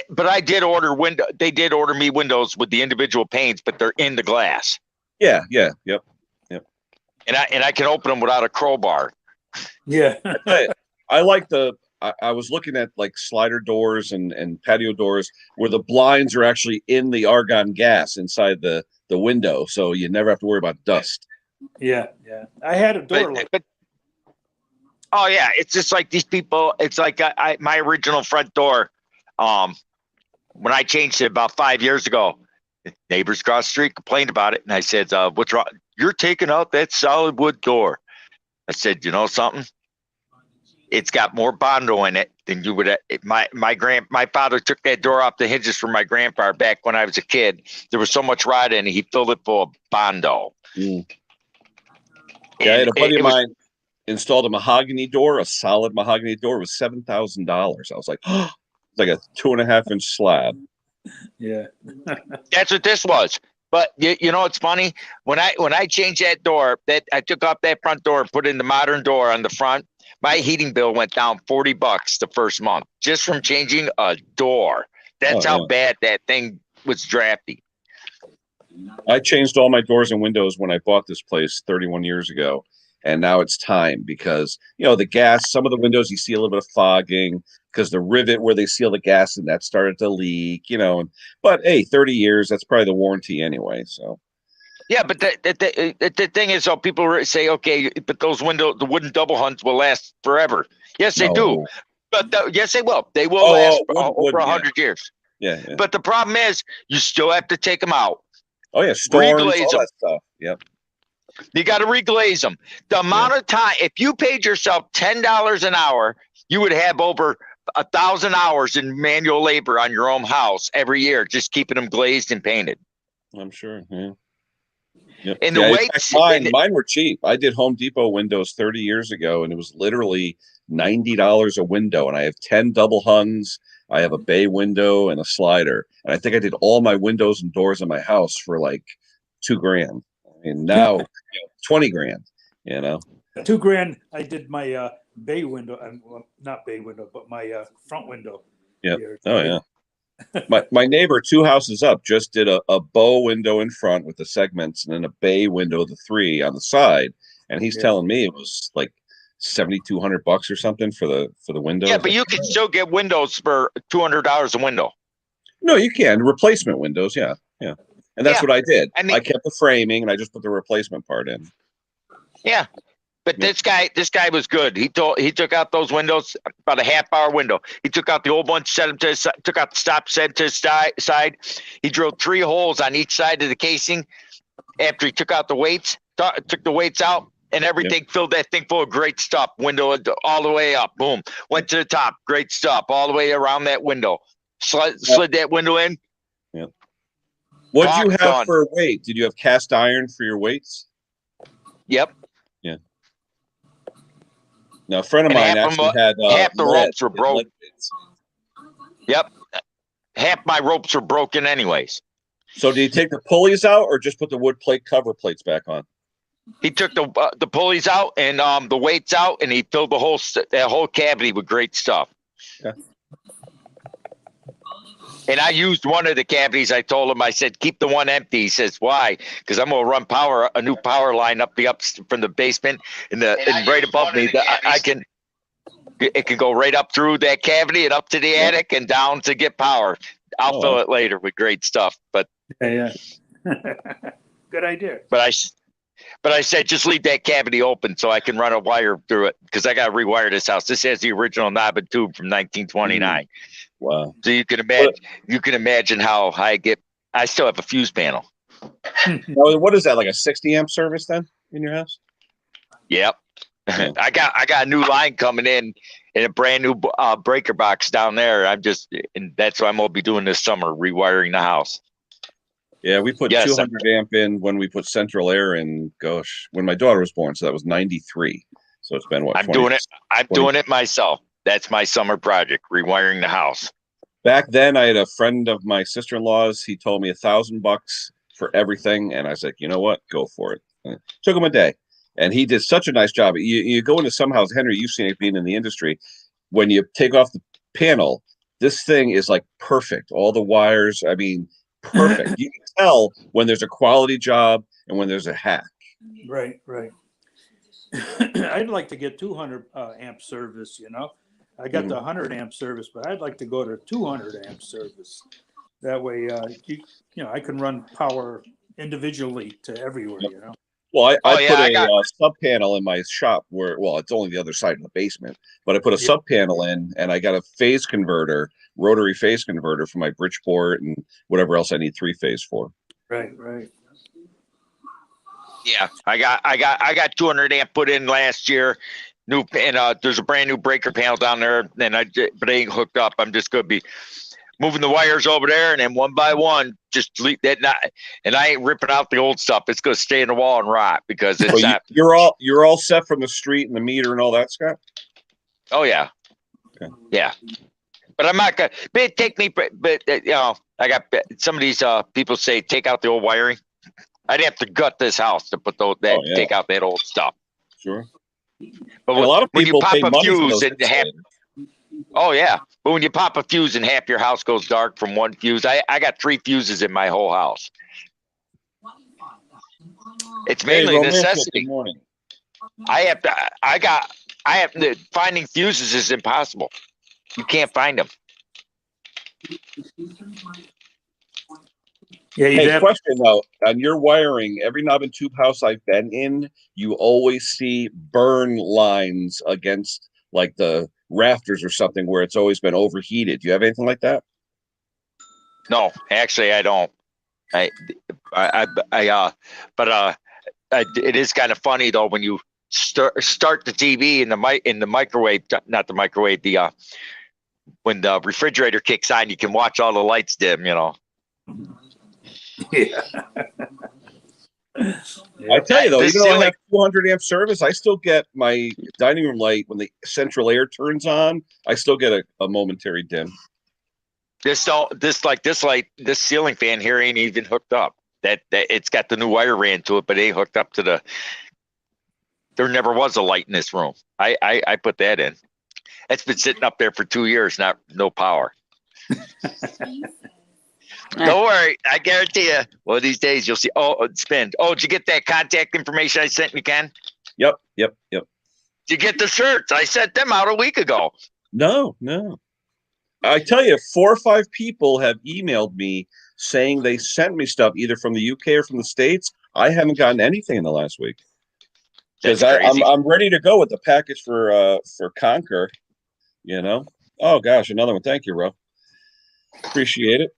but I did order They did order me windows with the individual panes, but they're in the glass. Yeah, yep. And I can open them without a crowbar. Yeah. I like I was looking at like slider doors and patio doors where the blinds are actually in the argon gas inside the window, so you never have to worry about dust. Yeah. I had a door But oh yeah, it's just like these people. It's like my original front door. When I changed it about 5 years ago, neighbors across the street complained about it, and I said, "What's wrong? You're taking out that solid wood door." I said, "You know something? It's got more Bondo in it than you would. My father took that door off the hinges for my grandfather back when I was a kid. There was so much rot in it, he filled it full of Bondo." Yeah, I had a buddy of mine installed a mahogany door, a solid mahogany door, with $7,000. I was like, oh, it's like a 2.5-inch slab. Yeah. That's what this was. But it's funny when I changed that door, that I took off that front door and put in the modern door on the front. My heating bill went down $40 the first month just from changing a door. That's how bad that thing was drafty. I changed all my doors and windows when I bought this place 31 years ago, and now it's time because the gas. Some of the windows you see a little bit of fogging because the rivet where they seal the gas and that started to leak. But hey, 30 years, that's probably the warranty anyway. So. Yeah, but the thing is, people say, okay, but the wooden double hunts will last forever. Yes, they do. But yes, they will. They will last over 100 years. Yeah. But the problem is, you still have to take them out. Oh yeah, storms, reglaze all them. that stuff. Yep. You got to reglaze them. The amount of time, if you paid yourself $10 an hour, you would have over 1,000 hours in manual labor on your own house every year, just keeping them glazed and painted. I'm sure. Yeah. Yep. And the mine were cheap. I did Home Depot windows 30 years ago, and it was literally $90 a window. And I have 10 double hungs. I have a bay window and a slider. And I think I did all my windows and doors in my house for like $2,000. I mean, now $20,000. $2,000. I did my bay window. Well, not bay window, but my front window. Yeah. Oh yeah. My neighbor 2 houses up just did a bow window in front with the segments and then a bay window, the 3 on the side. And he's telling me it was like $7,200 or something for the windows. Yeah, but you can still get windows for $200 a window. No, you can replacement windows. Yeah, yeah, and that's Yeah, what I did. I mean- I kept the framing and I just put the replacement part in. Yeah. But Yeah. this guy was good. He took out those windows, about a half-hour window. He took out the old one, set them to his, took out the stop, set to his side. He drilled 3 holes on each side of the casing. After he took out the weights, took the weights out, and everything, filled that thing full of great stuff. Window all the way up, boom. Went to the top, great stuff, all the way around that window. Slid that window in. Yeah. What did you have Done. for weight? Did you have cast iron for your weights? Yep. Now, a friend of And mine half of them- actually had half the lead ropes were in broke. lead weights. Yep. Half my ropes are broken anyways. So, do you take the pulleys out or just put the wood plate cover plates back on? He took the pulleys out and the weights out, and he filled that whole cavity with great stuff. Okay. And I used one of the cavities. I told him, I said, keep the one empty. He says, why? Because I'm gonna run a new power line up from the basement and right above me. It can go right up through that cavity and up to the attic and down to get power. I'll fill it later with great stuff. But Yeah. Good idea. But I said, just leave that cavity open so I can run a wire through it, because I got to rewire this house. This has the original knob and tube from 1929. Wow. So you can imagine how I still have a fuse panel. Now, what is that, like a 60 amp service then in your house? Yep. Yeah. I got a new line coming in and a brand new breaker box down there. And that's what I'm going to be doing this summer, rewiring the house. Yeah, we put Yes, 200 amp in when we put central air in, when my daughter was born. So that was 93. So it's been what? I'm 20 doing it. I'm doing it myself. That's my summer project, rewiring the house. Back then, I had a friend of my sister-in-law's. He told me $1,000 for everything. And I was like, you know what? Go for it. And it took him a day. And he did such a nice job. You go into some house, Henry, you've seen it being in the industry. When you take off the panel, this thing is like perfect. All the wires, I mean, perfect. You can tell when there's a quality job and when there's a hack. Right. I'd like to get 200 amp service, I got the 100 amp service, but I'd like to go to 200 amp service. That way, I can run power individually to everywhere, Well, I yeah, put a sub panel in my shop where, it's only the other side of the basement, but I put a sub panel in and I got a phase converter, rotary phase converter for my Bridgeport and whatever else I need 3-phase for. Right. Yeah, I got 200 amp put in last year. There's a brand new breaker panel down there, but it ain't hooked up. I'm just gonna be moving the wires over there, and then one by one, just delete that. And I ain't ripping out the old stuff. It's gonna stay in the wall and rot because it's Well, not. you're all set from the street and the meter and all that, Scott? Oh yeah, Okay. Yeah. But I'm not gonna. But it take me. But I got some of these people say take out the old wiring. I'd have to gut this house to put take out that old stuff. Sure. But And a lot of when you people pop pay a money for fuse those and half, oh yeah, but when you pop a fuse and half your house goes dark from one fuse, I got 3 fuses in my whole house. It's mainly Romantic, necessity. good morning. Finding fuses is impossible. You can't find them. Yeah, Hey, question though, on your wiring, every knob and tube house I've been in, you always see burn lines against like the rafters or something where it's always been overheated. Do you have anything like that? No, actually, I don't. It is kind of funny though when you start the TV in the microwave, not the microwave, when the refrigerator kicks on, you can watch all the lights dim. Yeah. I tell you though, This even though I ceiling- have 200 amp service, I still get my dining room light when the central air turns on. I still get a momentary dim. This ceiling fan here ain't even hooked up. That it's got the new wire ran to it, but it ain't hooked up to the. There never was a light in this room. I put that in. It's been sitting up there for 2 years, no power. Don't worry, I guarantee you. One of these days you'll see. Oh, it's spin. Oh, did you get that contact information I sent you, Ken? Yep. Did you get the shirts? I sent them out a week ago. No. I tell you, 4 or 5 people have emailed me saying they sent me stuff either from the UK or from the States. I haven't gotten anything in the last week. Because That's crazy. I'm ready to go with the package for Conquer, Oh gosh, another one. Thank you, Ro. Appreciate it.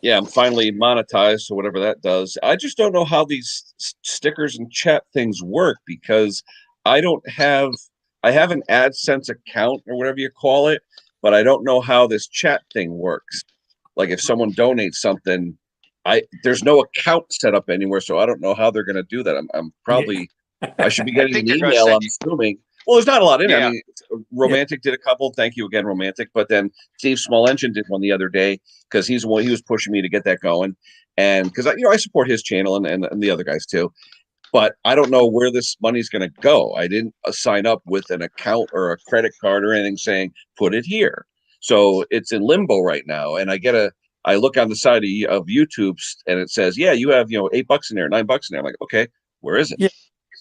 Yeah, I'm finally monetized, so whatever that does. I just don't know how these stickers and chat things work because I have an AdSense account or whatever you call it, but I don't know how this chat thing works. Like if someone donates something, there's no account set up anywhere, so I don't know how they're going to do that. I'm probably I should be getting an they're gonna email. send I'm assuming. Well, there's not a lot in it. Yeah. I mean, Romantic did a couple. Thank you again, Romantic. But then Steve Small Engine did one the other day because he's the one he was pushing me to get that going, and because I support his channel and the other guys too. But I don't know where this money's going to go. I didn't sign up with an account or a credit card or anything saying put it here. So it's in limbo right now. And I look on the side of YouTube and it says, yeah, you have, $8 in there, $9 in there. I'm like, okay, where is it? Yeah.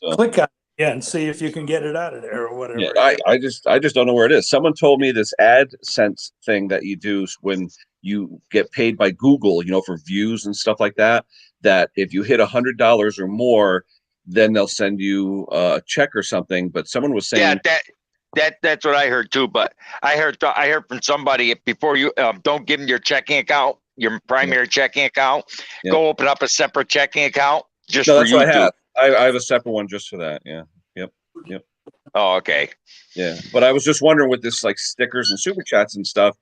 So, Click on it, and see if you can get it out of there or whatever. yeah, I just don't know where it is. Someone told me this AdSense thing that you do when you get paid by Google, for views and stuff like that, that if you hit $100 or more, then they'll send you a check or something. But someone was saying, that's what I heard too. But I heard from somebody before you don't give them your checking account, your primary checking account. Yeah. Go open up a separate checking account just no, for that's YouTube. what I have. I have a separate one just for that. Yeah. Yep. Oh, okay. Yeah. But I was just wondering with this like stickers and super chats and stuff,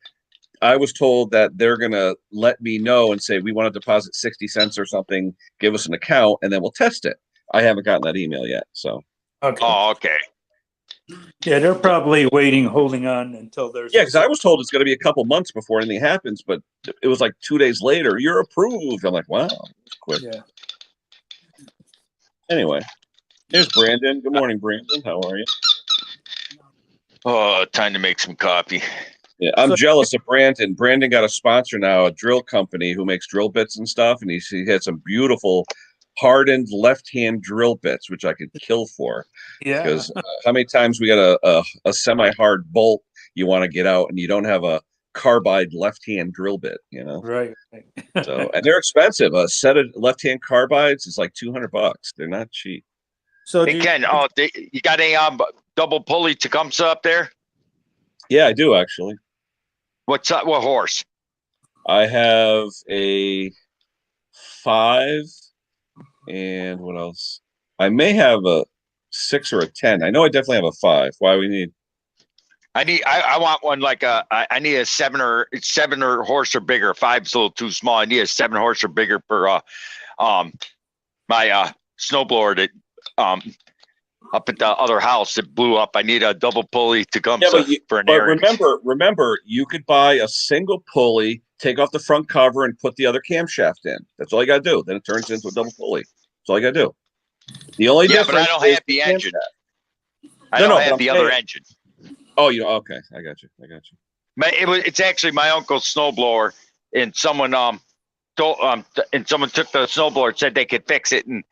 I was told that they're going to let me know and say, we want to deposit 60 cents or something, give us an account, and then we'll test it. I haven't gotten that email yet. So, Okay. Oh, okay. Yeah, they're probably holding on until there's. yeah, because I was told it's going to be a couple months before anything happens, but it was like 2 days later, you're approved. I'm like, wow, that's quick. Yeah. Anyway, here's Brandon. Good morning, Brandon. How are you? Oh, time to make some coffee. Yeah, I'm jealous of Brandon. Brandon got a sponsor now, a drill company who makes drill bits and stuff, and he had some beautiful hardened left-hand drill bits, which I could kill for. Yeah. Because how many times we got a semi-hard bolt you want to get out, and you don't have a carbide left-hand drill bit, Right. So, and they're expensive. A set of left-hand carbides is like $200. They're not cheap. So Hey, Ken, you got a double pulley Tecumseh up there? Yeah, I do actually. What horse? I have a 5, and what else? I may have a 6 or a 10. I know I definitely have a 5. Why we need? I want one like I need a 7 horse or bigger. 5's a little too small. I need a 7 horse or bigger for my snowblower that up at the other house that blew up. I need a double pulley Tecumseh for an area. Remember, you could buy a single pulley, take off the front cover, and put the other camshaft in. That's all you got to do. Then it turns into a double pulley. That's all you got to do. The only difference. But I don't have the engine. I don't have the other engine. Oh, okay. I got you. It's actually my uncle's snowblower, and someone took the snowblower and said they could fix it, and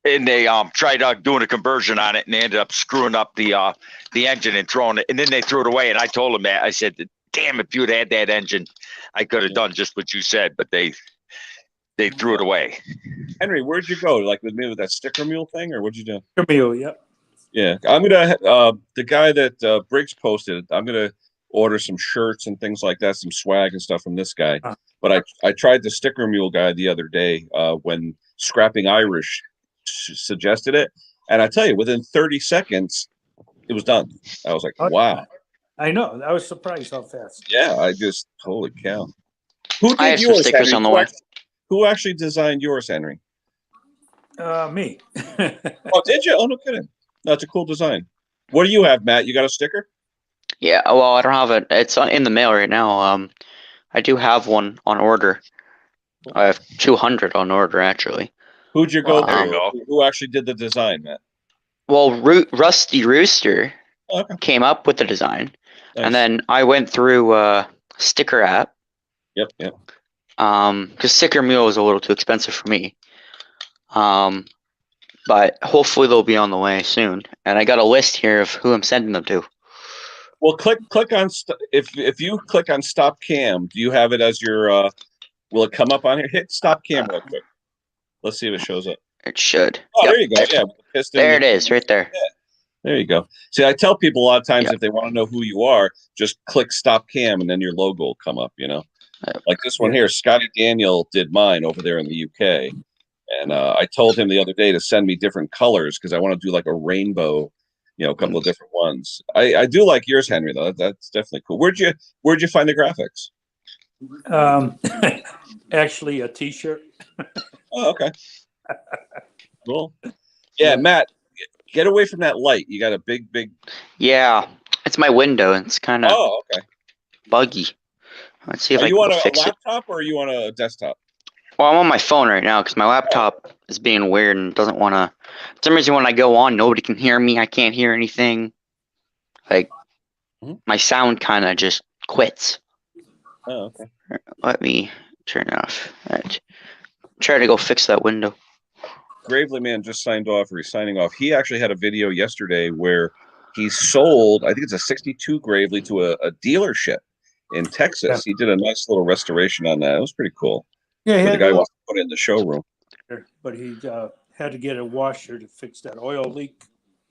they tried doing a conversion on it, and they ended up screwing up the engine and throwing it, and then they threw it away. And I told them that. I said, "Damn, if you'd had that engine, I could have done just what you said." But they threw it away. Henry, where'd you go? Like with me with that sticker mule thing, or what'd you do? Sticker mule, yep. Yeah, I'm gonna. The guy that Briggs posted, I'm gonna order some shirts and things like that, some swag and stuff from this guy. But I tried the sticker mule guy the other day when Scrapping Irish suggested it, and I tell you, within 30 seconds, it was done. I was like, wow. I know. I was surprised how fast. Yeah, holy cow. Who did I have some yours, stickers Henry? on the way. Who actually designed yours, Henry? Me. Oh, did you? Oh, no kidding. That's a cool design. What do you have, Matt? You got a sticker? Yeah, well, I don't have it. It's in the mail right now. I do have one on order. I have 200 on order, actually. Who'd you go There you to? go. Who actually did the design, Matt? Well, Rusty Rooster Okay. came up with the design, Nice. and then I went through Sticker app. Yep. Because Sticker Mule was a little too expensive for me. but hopefully they'll be on the way soon. And I got a list here of who I'm sending them to. Well, click on if you click on stop cam, do you have it as your will it come up on here? Hit stop cam real quick. Let's see if it shows up. It should. Oh, Yep. there you go. Yeah, with the piston. There it is, right there. There you go. See, I tell people a lot of times Yep. if they want to know who you are, just click stop cam and then your logo will come up, Yep. Like this one here, Scotty Daniel did mine over there in the UK. And I told him the other day to send me different colors because I want to do like a rainbow, a couple of different ones. I do like yours, Henry, though. That's definitely cool. Where'd you find the graphics? Actually, a T-shirt. Oh, okay. Cool. Yeah, Matt, get away from that light. You got a big. Yeah, it's my window. It's kind of Oh, okay. buggy. Let's see if Are I you can on go a fix it. laptop or are you on a desktop? Well, I'm on my phone right now because my laptop is being weird and doesn't want to. For some reason, when I go on, nobody can hear me. I can't hear anything. Like, my sound kind of just quits. Oh, okay. Let me turn it off. Right. Try to go fix that window. Gravely Man just signed off, or he's signing off. He actually had a video yesterday where he sold, I think it's a 62 Gravely to a dealership in Texas. Yeah. He did a nice little restoration on that. It was pretty cool. Yeah, he Where had the guy a wants to put it in the showroom. but he had to get a washer to fix that oil leak.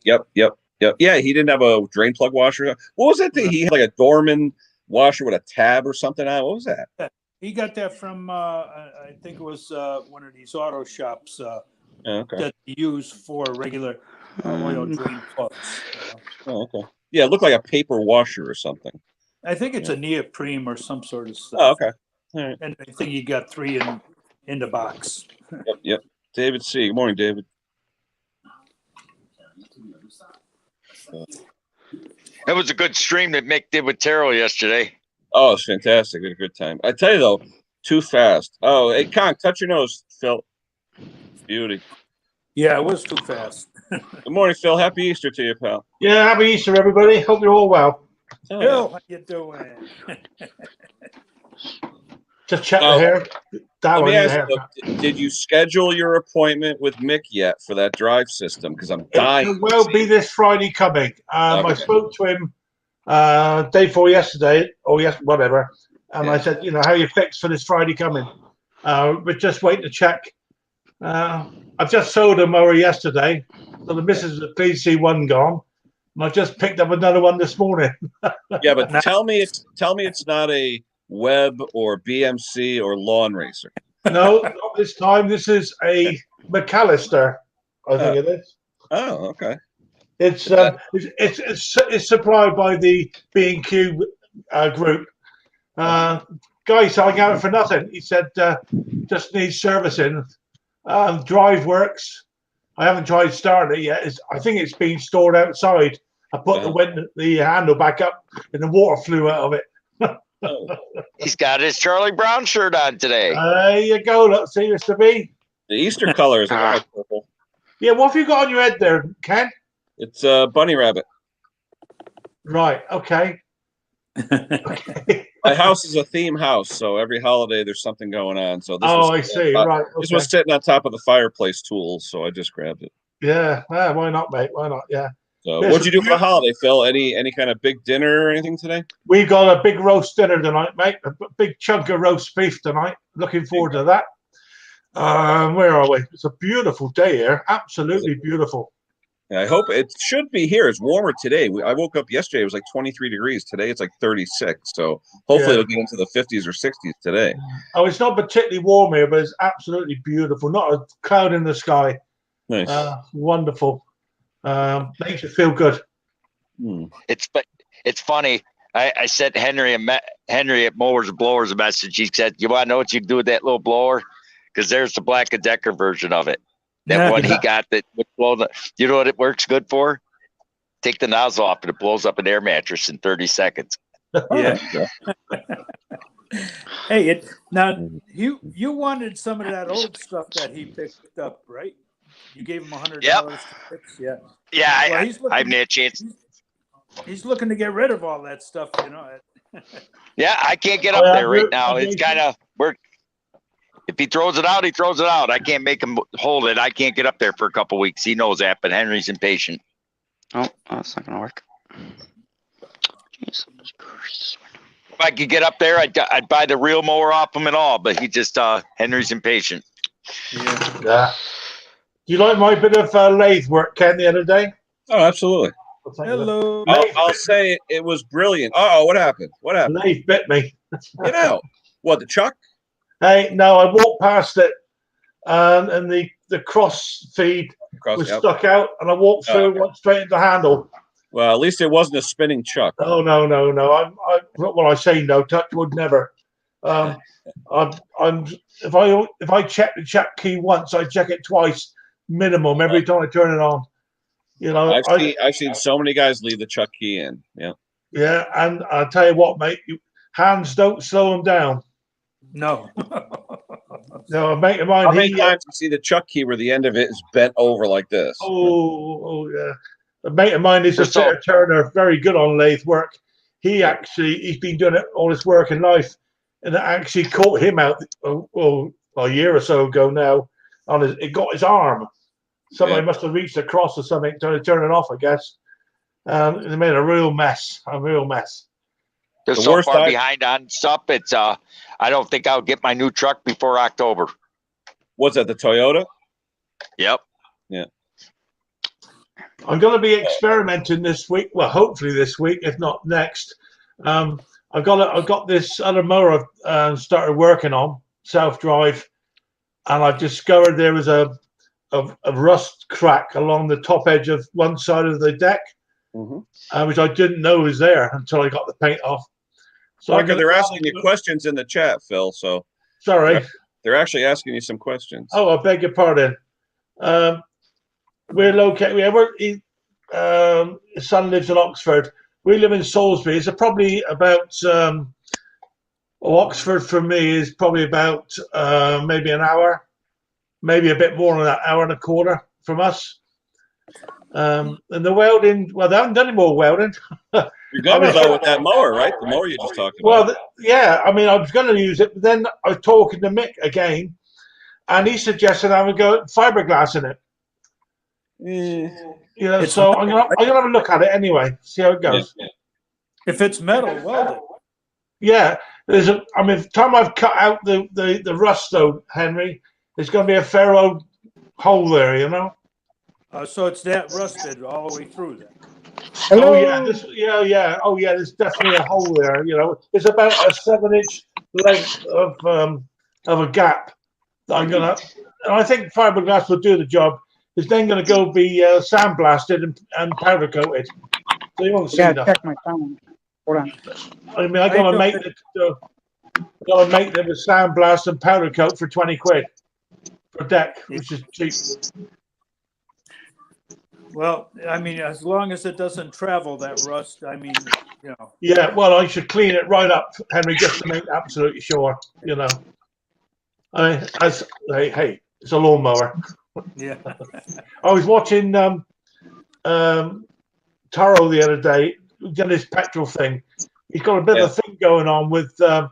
Yep. Yeah, he didn't have a drain plug washer. What was it that he had, like a Dorman washer with a tab or something on it? What was that? He got that from I think it was one of these auto shops Okay. that you use for regular oil drain plugs. Oh, okay. Yeah, it looked like a paper washer or something. I think it's a neoprene or some sort of stuff. Oh, okay. All right. And I think you got 3 in the box. Yep. David C. Good morning, David. It was a good stream that Mick did with Terrell yesterday. Oh, it's fantastic. We had a good time. I tell you though, too fast. Oh, hey, Conk, touch your nose, Phil. Beauty. Yeah, it was too fast. Good morning, Phil. Happy Easter to you, pal. Yeah, happy Easter, everybody. Hope you're all well. Oh, Bill, how you doing? Just check Now, the hair. That Let one me in the ask hair. you, did you schedule your appointment with Mick yet for that drive system? Because I'm dying. It will be this Friday coming. I Okay. spoke to him day before yesterday, or whatever, and I said, how you fixed for this Friday coming? We're just waiting to check. I've just sold a mower yesterday, so the missus is pleased to see one gone. And I just picked up another one this morning. Yeah, but tell me it's not a Webb or BMC or Lawn Racer. No, not this time. This is a McAllister, I think it is. Oh, okay. It's supplied by the B&Q group. Guy selling out for nothing. He said just needs servicing. Drive works. I haven't tried starting it yet. I think it's been stored outside. I put the handle back up and the water flew out of it. Oh. He's got his Charlie Brown shirt on today. There you go. Look, see, Mr. B. The Easter colors are purple. Yeah, what have you got on your head there, Ken? It's a bunny rabbit. Right. Okay. My house is a theme house, so every holiday there's something going on. So this Oh, was I see. Right. This Okay. was sitting on top of the fireplace tools, so I just grabbed it. Yeah. Why not, mate? Why not? Yeah. So, Yes, what'd you do for the holiday, Phil? Any kind of big dinner or anything today? We got a big roast dinner tonight, mate. A big chunk of roast beef tonight. Looking forward to that. Where are we? It's a beautiful day here. Absolutely beautiful. Yeah, I hope it should be here. It's warmer today. I woke up yesterday. It was like 23 degrees. Today it's like 36. So hopefully it'll get into the 50s or 60s today. Oh, it's not particularly warm here, but it's absolutely beautiful. Not a cloud in the sky. Nice. Wonderful. Makes you feel good. It's funny. I sent Henry at Mowers and Blowers a message. He said, "You want to know what you can do with that little blower? Because there's the Black & Decker version of it. That one he got that would blow the. You know what it works good for? Take the nozzle off and it blows up an air mattress in 30 seconds. Yeah. Hey, now you wanted some of that old stuff that he picked up, right? You gave him $100 to fix, yeah. Yeah, Well, I haven't had a chance. He's looking to get rid of all that stuff, you know. Yeah, I can't get up there right now. It's kind of If he throws it out, he throws it out. I can't make him hold it. I can't get up there for a couple weeks. He knows that, but Henry's impatient. Oh, that's not gonna work. Jesus Christ. If I could get up there, I'd buy the real mower off him and all, but he just, Henry's impatient. Yeah. Yeah. Do you like my bit of lathe work, Ken, the other day? Oh, absolutely. Hello. I'll say it was brilliant. Oh, what happened? What happened? Lathe bit me. Get out. What, the chuck? Hey, no, I walked past it, and the cross feed Across was the stuck out, and I walked Oh, through, okay. went straight into the handle. Well, at least it wasn't a spinning chuck. Oh no. Well, I say no. Touch wood, never. I'm if I check the check key once, I check it twice minimum every time I turn it on. You know, I've seen so many guys leave the chuck key in. Yeah. yeah, and I'll tell you what, mate, hands don't slow them down. No. No, a mate of mine. How many times you see the chuck key where the end of it is bent over like this? Yeah. A mate of mine is a So- fitter turner, very good on lathe work. He's been doing it all his working life, and it actually caught him out a year or so ago now. It got his arm. Somebody Yeah. must have reached across or something to turn it off, I guess. They made a real mess. They're The so worst far I- behind on stuff. It's, I don't think I'll get my new truck before October. What's that, the Toyota? Yep. I'm going to be experimenting this week. Well, hopefully this week, if not next. I've got this other mower I've started working on, self-drive, and I've discovered there was a rust crack along the top edge of one side of the deck, which I didn't know was there until I got the paint off. So Like, they're asking you questions in the chat, Phil. So Sorry. they're actually asking you some questions. Oh, I beg your pardon. We're located. His son lives in Oxford. We live in Salisbury. It's probably about Oxford for me is probably about maybe an hour, maybe a bit more than that, hour and a quarter from us. And the welding, well, they haven't done any more welding. You're going though with that mower, right? The mower you just talked about. Well, yeah, I mean, I was going to use it, but then I was talking to Mick again, and he suggested I would go fiberglass in it. You know, It's so I'm gonna have a look at it anyway, see how it goes. Yeah. If it's metal, weld it. Yeah, I mean, the time I've cut out the rust though, Henry, there's going to be a fair old hole there, you know. So it's that rusted all the way through then. Oh yeah, Oh yeah, there's definitely a hole there. You know, it's about a 7-inch length of a gap that I'm gonna. And I think fiberglass will do the job. It's then going to go be sandblasted and powder coated, so you won't see Yeah, that. check my phone. Hold on. I mean, I'm gonna make it. Gotta make them a sandblast and powder coat for 20 quid per deck, which is cheap. Well, I mean, as long as it doesn't travel that rust, I mean, you know. Yeah, well, I should clean it right up, Henry, just to make absolutely sure. You know, hey, it's a lawnmower. Yeah. I was watching Taro the other day, done his petrol thing. He's got a bit of a thing going on with another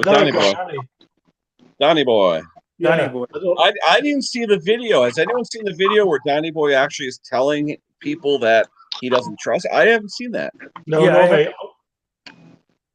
Donny guy, boy. hasn't he? Donny Boy. Donny Yeah. boy. I didn't see the video. Has anyone seen the video where Donny Boy actually is telling people that he doesn't trust? I haven't seen that. No, Yeah, no, I mate.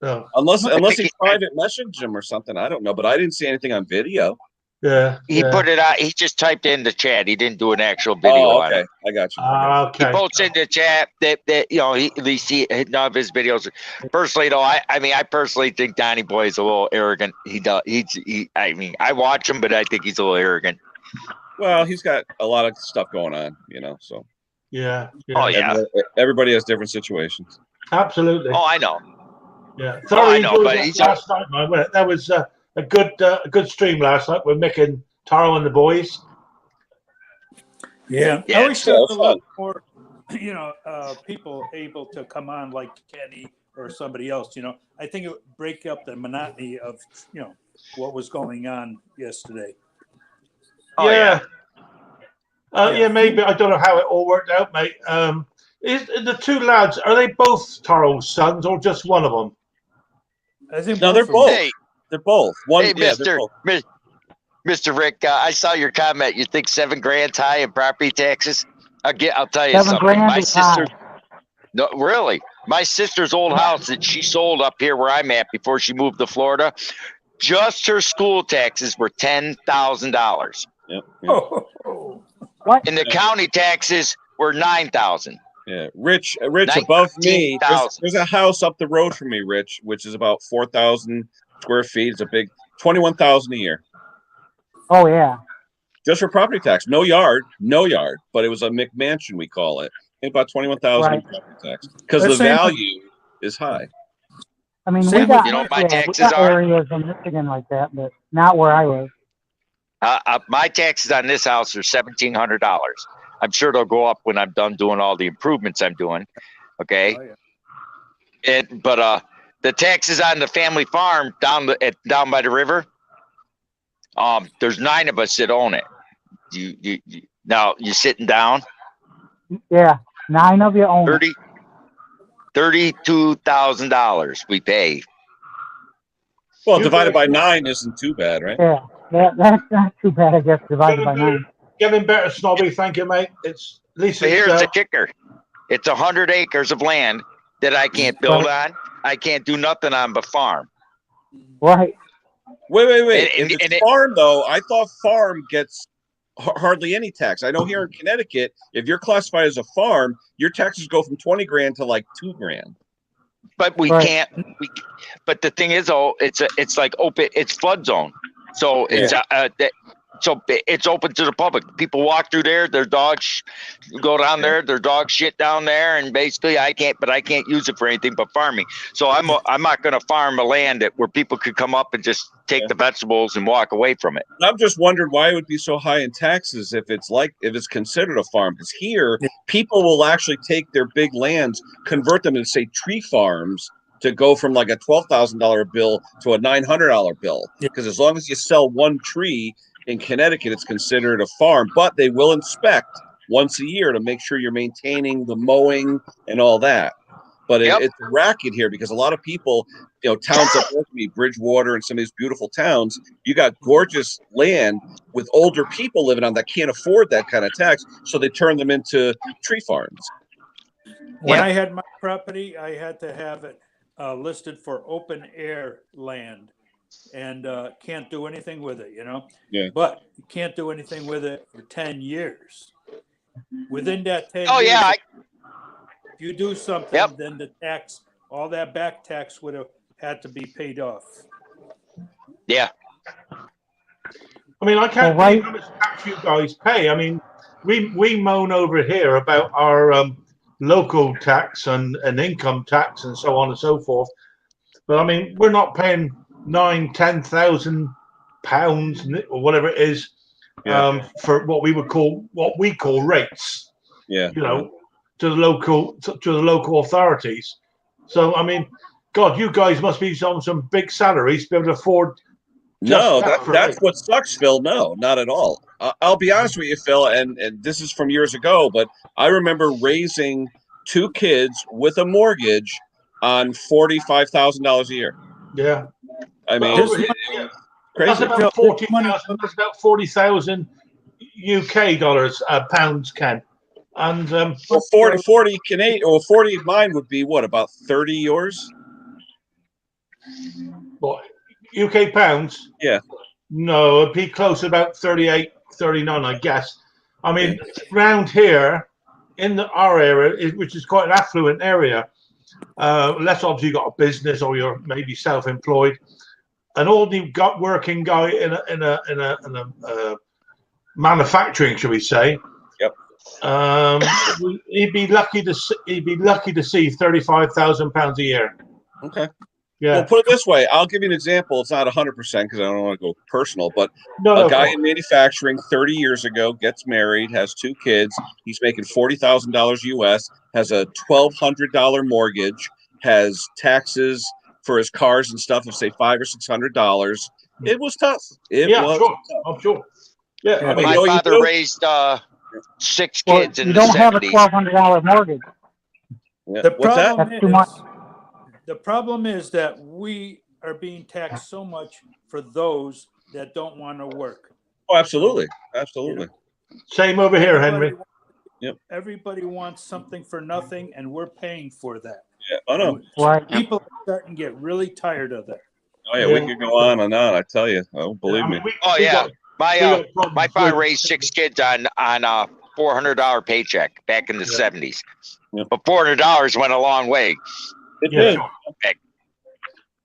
No. Unless think he he- private messaged him or something. I don't know, but I didn't see anything on video. Yeah. He yeah. put it out. He just typed in the chat. He didn't do an actual video Oh, on okay. it. I got you. He Okay. posts in the chat that you know, at least he none of his videos. Personally, though, I personally think Donny Boy is a little arrogant. I mean, I watch him, but I think he's a little arrogant. Well, he's got a lot of stuff going on, you know. So Yeah. Oh yeah. everybody has different situations. Absolutely. Oh, I know. Yeah. Oh, I Thoroughly know, enjoyed but that he's last night, man. wasn't it? That was a good stream last night with Mick and Taro and the boys. Yeah. Yeah, I wish it's there was a fun. lot more, you know, people able to come on like Kenny or somebody else, you know. I think it would break up the monotony of, you know, what was going on yesterday. Oh, yeah. Yeah. Yeah, maybe. I don't know how it all worked out, mate. Is the two lads, are they both Taro's sons or just one of them? I think No, they're of them- both. Hey, They're both. One, hey, yeah, they're Mister, both. Mr. Rick, I saw your comment. You think $7,000 high in property taxes? I'll tell you 7 something. grand My is high. sister, no, really, my sister's old house that she sold up here where I'm at before she moved to Florida, just her school taxes were $10,000, Yep. Oh, What? and the county taxes were $9,000. Yeah, Rich, above me, there's a house up the road from me, Rich, which is about 4,000 square feet. It's a big 21,000 a year Oh, yeah. just for property tax. No yard, but it was a McMansion, we call it. About 21,000 in Right. property tax because That's the same- value is high. I mean, Same we got, You know what my we taxes got are? areas in Michigan like that, but not where I live. My taxes on this house are $1,700. I'm sure they'll go up when I'm done doing all the improvements I'm doing. Okay. Oh, yeah. But the taxes on the family farm down by the river, there's 9 of us that own it. Now you sitting down, Yeah, 9 of you own it. $32,000 we pay. Well, You divided guys- by 9 isn't too bad, right? Yeah, that's not too bad, I guess, divided by 9. Getting better, Snobby. Thank you, mate. It's at least But it's, here's the kicker. It's 100 acres of land that I can't build on. I can't do nothing on but farm. Right. Wait. And- If and it's it- farm, though, I thought farm gets hardly any tax. I know here in Connecticut, if you're classified as a farm, your taxes go from 20 grand to like 2 grand. But we Right. can't. But the thing is, though, it's like open. It's flood zone, so it's so it's open to the public. People walk through there. Their dogs go down there. Their dogs shit down there, and basically, I can't use it for anything but farming. So I'm not going to farm a land where people could come up and just take the vegetables and walk away from it. I'm just wondering why it would be so high in taxes if it's considered a farm. Because here, people will actually take their big lands, convert them into, say, tree farms to go from like a $12,000 bill to a $900 bill. Because as long as you sell one tree in Connecticut, it's considered a farm. But they will inspect once a year to make sure you're maintaining the mowing and all that. But it's a racket here because a lot of people, towns up north of me, Bridgewater and some of these beautiful towns, you got gorgeous land with older people living on that can't afford that kind of tax. So they turn them into tree farms. When I had my property, I had to have it listed for open air land and can't do anything with it, Yeah. But you can't do anything with it for 10 years. Within that 10 Oh years, yeah, if you do something, Yep. then the tax, all that back tax would have had to be paid off. yeah. I mean, I can't Well, believe how much tax you guys pay. I mean, we moan over here about our local tax and income tax and so on and so forth. But I mean, we're not paying £9,000-10,000 or whatever it is for what we call rates. Yeah. To the local authorities. So I mean, God, you guys must be on some big salaries to be able to afford. No, Just that that's for what sucks, Phil. No, not at all. I'll be honest with you, Phil, and this is from years ago, but I remember raising 2 kids with a mortgage on $45,000 a year. Yeah. I mean, Well, it's yeah. crazy. That's about 40,000. That's about 40,000 UK dollars, pounds, Ken. And Well, 40 Canadian, or 40 of mine would be what, about 30 yours? what, UK pounds? Yeah. No, it'd be close to about 38, 39, I guess. I mean, round here in our area, which is quite an affluent area, unless obviously you got a business or you're maybe self-employed, an ordinary working guy in a manufacturing, shall we say? Yep. He'd be lucky to see £35,000 a year. Okay. Yeah. Well, put it this way. I'll give you an example. It's not 100% because I don't want to go personal, but No, a guy in manufacturing 30 years ago gets married, has 2 kids. He's making $40,000 US, has a $1,200 mortgage, has taxes for his cars and stuff of say $500 or $600. It was tough. It was sure. tough. I'm sure. Yeah. I mean, My you father do- raised 6 Well, kids in you the don't have a 70s. $1,200 mortgage. Yeah. The What's that? problem That's too much. The problem is that we are being taxed so much for those that don't want to work. Oh, absolutely, absolutely. Same over here, Henry. Yep. Everybody wants something for nothing, and we're paying for that. Yeah. Oh no. Right. People are starting to get really tired of that. Oh yeah, we could go on and on. I tell you. Oh, believe me. Oh we yeah, got- my we got problems my father with- raised 6 kids on a $400 paycheck back in the Yeah. 70s. Yeah. But $400 went a long way. It Yeah, did. sure.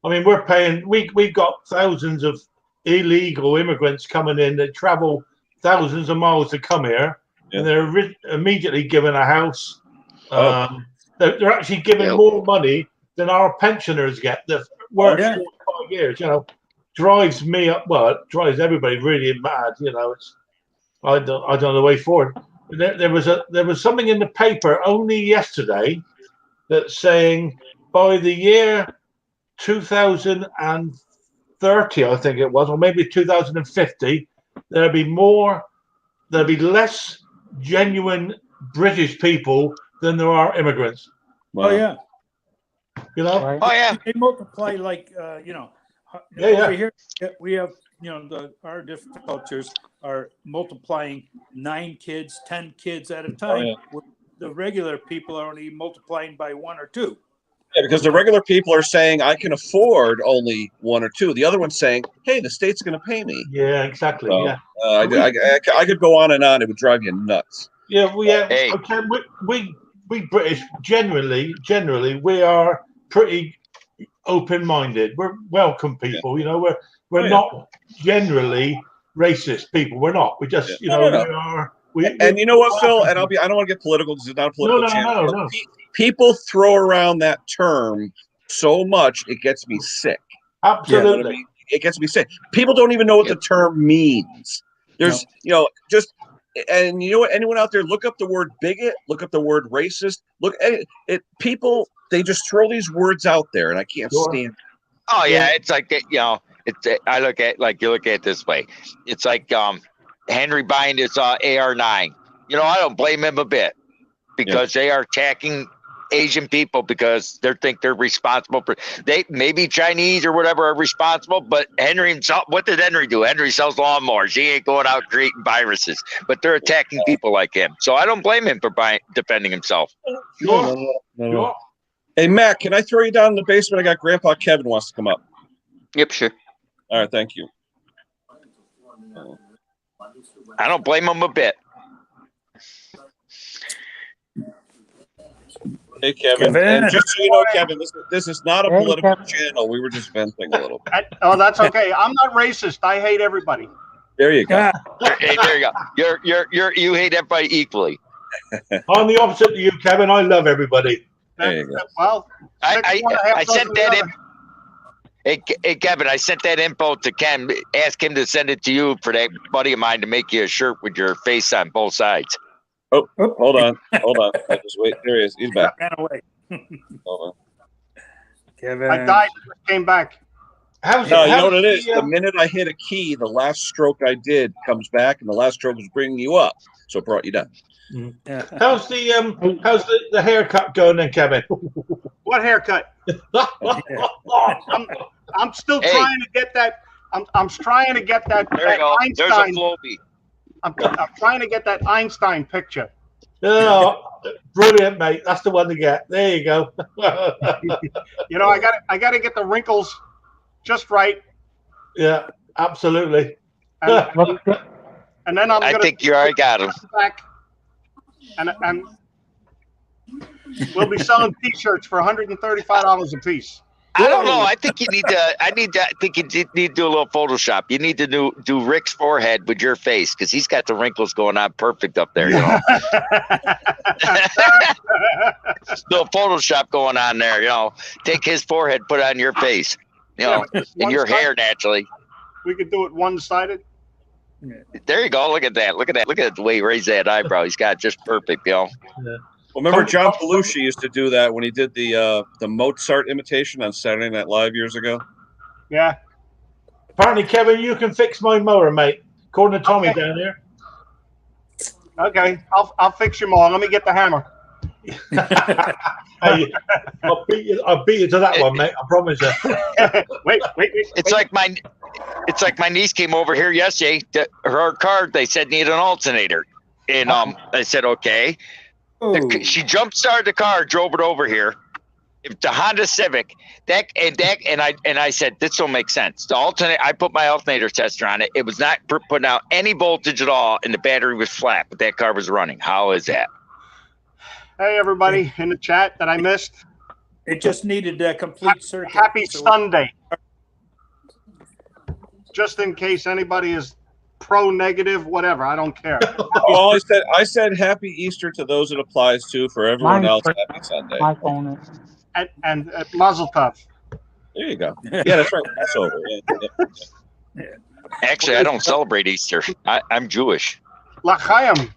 I mean, we're paying. We've got thousands of illegal immigrants coming in that travel thousands of miles to come here, Yeah. and they're immediately given a house. Oh. They're actually giving Yep. more money than our pensioners get that work Yeah. 45 years. You know, drives me up. Well, it drives everybody really mad. You know, it's I don't know the way forward. There was something in the paper only yesterday that's saying by the year 2030, I think it was, or maybe 2050, there'll be less genuine British people than there are immigrants. Wow. Oh yeah, You know, Right. Oh yeah. they multiply like Yeah, over yeah. here. We have our different cultures are multiplying 9 kids, 10 kids at a time. yeah. The regular people are only multiplying by 1 or 2. Yeah, because the regular people are saying I can afford only 1 or 2. The other one's saying, "Hey, the state's going to pay me." Yeah, exactly. So, Yeah, I could go on and on. It would drive you nuts. yeah. Hey. Okay, we British generally we are pretty open-minded. We're welcome people. You know, we're Oh, yeah. not generally racist people. We're not. We just Yeah. you know No. we are. And you know what, Phil? And I don't want to get political. This is not a political No. channel. but people throw around that term so much it gets me sick. You know what I Absolutely. mean? It gets me sick. People don't even know what the term means. There's, and you know what? Anyone out there, look up the word bigot, look up the word racist. Look at it. People, they just throw these words out there, and I can't Sure. stand it. Oh yeah, it's like I look at you look at it this way. It's like Henry buying his AR-9. You know, I don't blame him a bit because they are attacking Asian people because they think they're responsible for maybe Chinese or whatever are responsible, but Henry himself, what did Henry do? Henry sells lawnmowers. He ain't going out creating viruses, but they're attacking people like him. So I don't blame him for defending himself. Sure. Sure. Hey, Matt, can I throw you down in the basement? I got Grandpa Kevin wants to come up. Yep, sure. All right, thank you. I don't blame him a bit. Hey, Kevin. Kevin. And just so you know, Kevin, this is not a Hey, political Kevin. channel. We were just venting a little. Oh, that's okay. I'm not racist. I hate everybody. There you go. Yeah. Hey, there you go. You hate everybody equally. I'm the opposite of you, Kevin. I love everybody. There you go. Well, I sent that in. Hey, Kevin, I sent that info to Ken. Ask him to send it to you for that buddy of mine to make you a shirt with your face on both sides. Oh, hold on. I just wait. There he is. He's back. Ran away. Hold Kevin. I died and came back. How's on. No, you know how's what it is? the, The minute I hit a key, the last stroke I did comes back, and the last stroke was bringing you up. So it brought you down. Yeah. how's the haircut going then, Kevin? What haircut? I'm still Hey. trying to get that. I'm trying to get that, There you that go. There's a Einstein. Floby. I'm trying to get that Einstein picture. Oh, brilliant, mate. That's the one to get. There you go. You know, I got to get the wrinkles just right, Yeah, absolutely. and, Looks good. and then I'm I gonna think you already got him. back, and we'll be selling T-shirts for $135 a piece. I don't know. I think you need to. I think you need to do a little Photoshop. You need to do Rick's forehead with your face because he's got the wrinkles going on perfect up there. You know, little Photoshop going on there. You know, take his forehead, put it on your face. You know, and your hair naturally. We could do it one-sided. There you go. Look at that. Look at the way he raised that eyebrow. He's got it just perfect. You know. Well, remember John Belushi used to do that when he did the Mozart imitation on Saturday Night Live years ago. Yeah. Apparently, Kevin, you can fix my mower, mate. According to Tommy Okay. down here. Okay. I'll fix your mall. Let me get the hammer. Hey, I'll beat you to that one, mate. I promise you. Wait. It's like my niece came over here yesterday. Her car, they said, need an alternator. And I said, okay. Oh, She jump started the car, drove it over here. The Honda Civic. And I said, this don't make sense. The alternate, I put my alternator tester on it. It was not putting out any voltage at all, and the battery was flat, but that car was running. How is that? Hey, everybody in the chat that I missed. it just needed a complete circuit. Happy So- Sunday. Just in case anybody is pro, negative, whatever. I don't care. Well, I said happy Easter to those it applies to. For everyone Mine's else, for- happy Sunday. My phone is. And Mazel Tov. There you go. Yeah, that's right. Passover. Yeah. Actually, I don't celebrate Easter. I'm Jewish. L'chaim.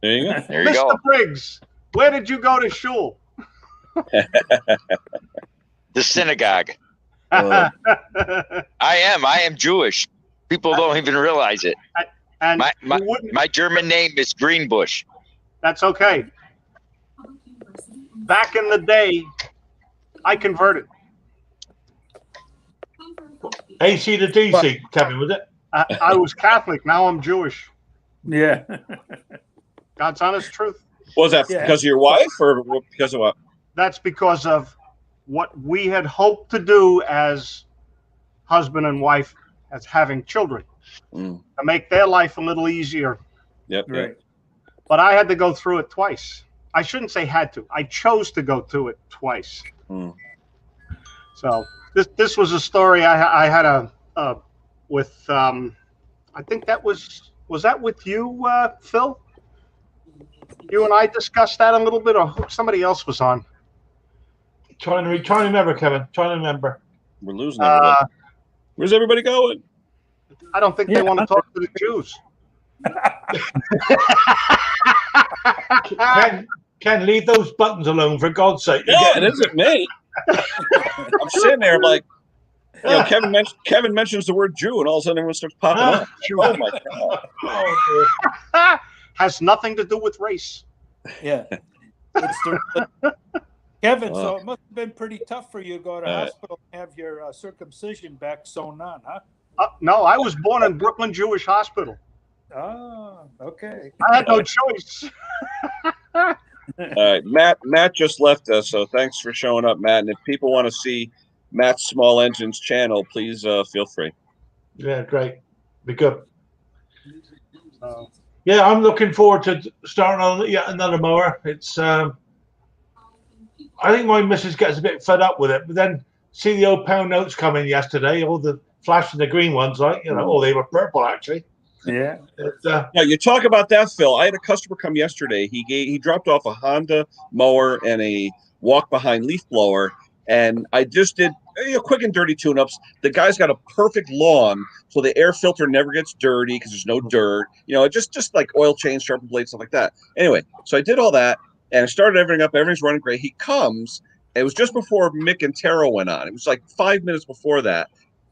There you go. There you Mr. go. Briggs, where did you go to shul? The synagogue. Uh, I am Jewish. People don't even realize it. and My you wouldn't, my German name is Greenbush. that's okay. Back in the day, I converted. AC to DC, Kevin, was it? I was Catholic. Now I'm Jewish. Yeah. God's honest truth. was that Yeah. because of your wife or because of what? That's because of what we had hoped to do as husband and wife, as having children, Mm. to make their life a little easier. Yep. Right. Yep. But I had to go through it twice. I shouldn't say had to. I chose to go through it twice. Mm. So this was a story I had with I think that was that with you, Phil? You and I discussed that a little bit, or somebody else was on. Trying to remember, Kevin. Trying to remember. We're losing everybody. Where's everybody going? I don't think they want to talk to the Jews. Ken, leave those buttons alone, for God's sake. No, it isn't me. I'm sitting there like, you know, Kevin mentions the word Jew, and all of a sudden everyone starts popping up. Oh my god! Oh, Has nothing to do with race. Yeah. It's the, Kevin, so Wow. it must have been pretty tough for you to go to hospital and have your circumcision back sewn on, huh? No, I was born in Brooklyn Jewish Hospital. Oh, okay. I had no choice. All right, Matt just left us, so thanks for showing up, Matt. And if people want to see Matt's Small Engines channel, please feel free. yeah, great. Be good. So, Yeah, I'm looking forward to starting on yet another mower. It's I think my missus gets a bit fed up with it, but then see the old pound notes come in yesterday, all the flashing the green ones, like, you know, they were purple actually. Yeah. It's, Now you talk about that, Phil. I had a customer come yesterday. He dropped off a Honda mower and a walk behind leaf blower, and I just did quick and dirty tune-ups. The guy's got a perfect lawn, so the air filter never gets dirty because there's no dirt. You know, just like oil change, sharpen blades, stuff like that. Anyway, so I did all that, and I started everything up. Everything's running great. He comes. And it was just before Mick and Taro went on. It was like 5 minutes before that.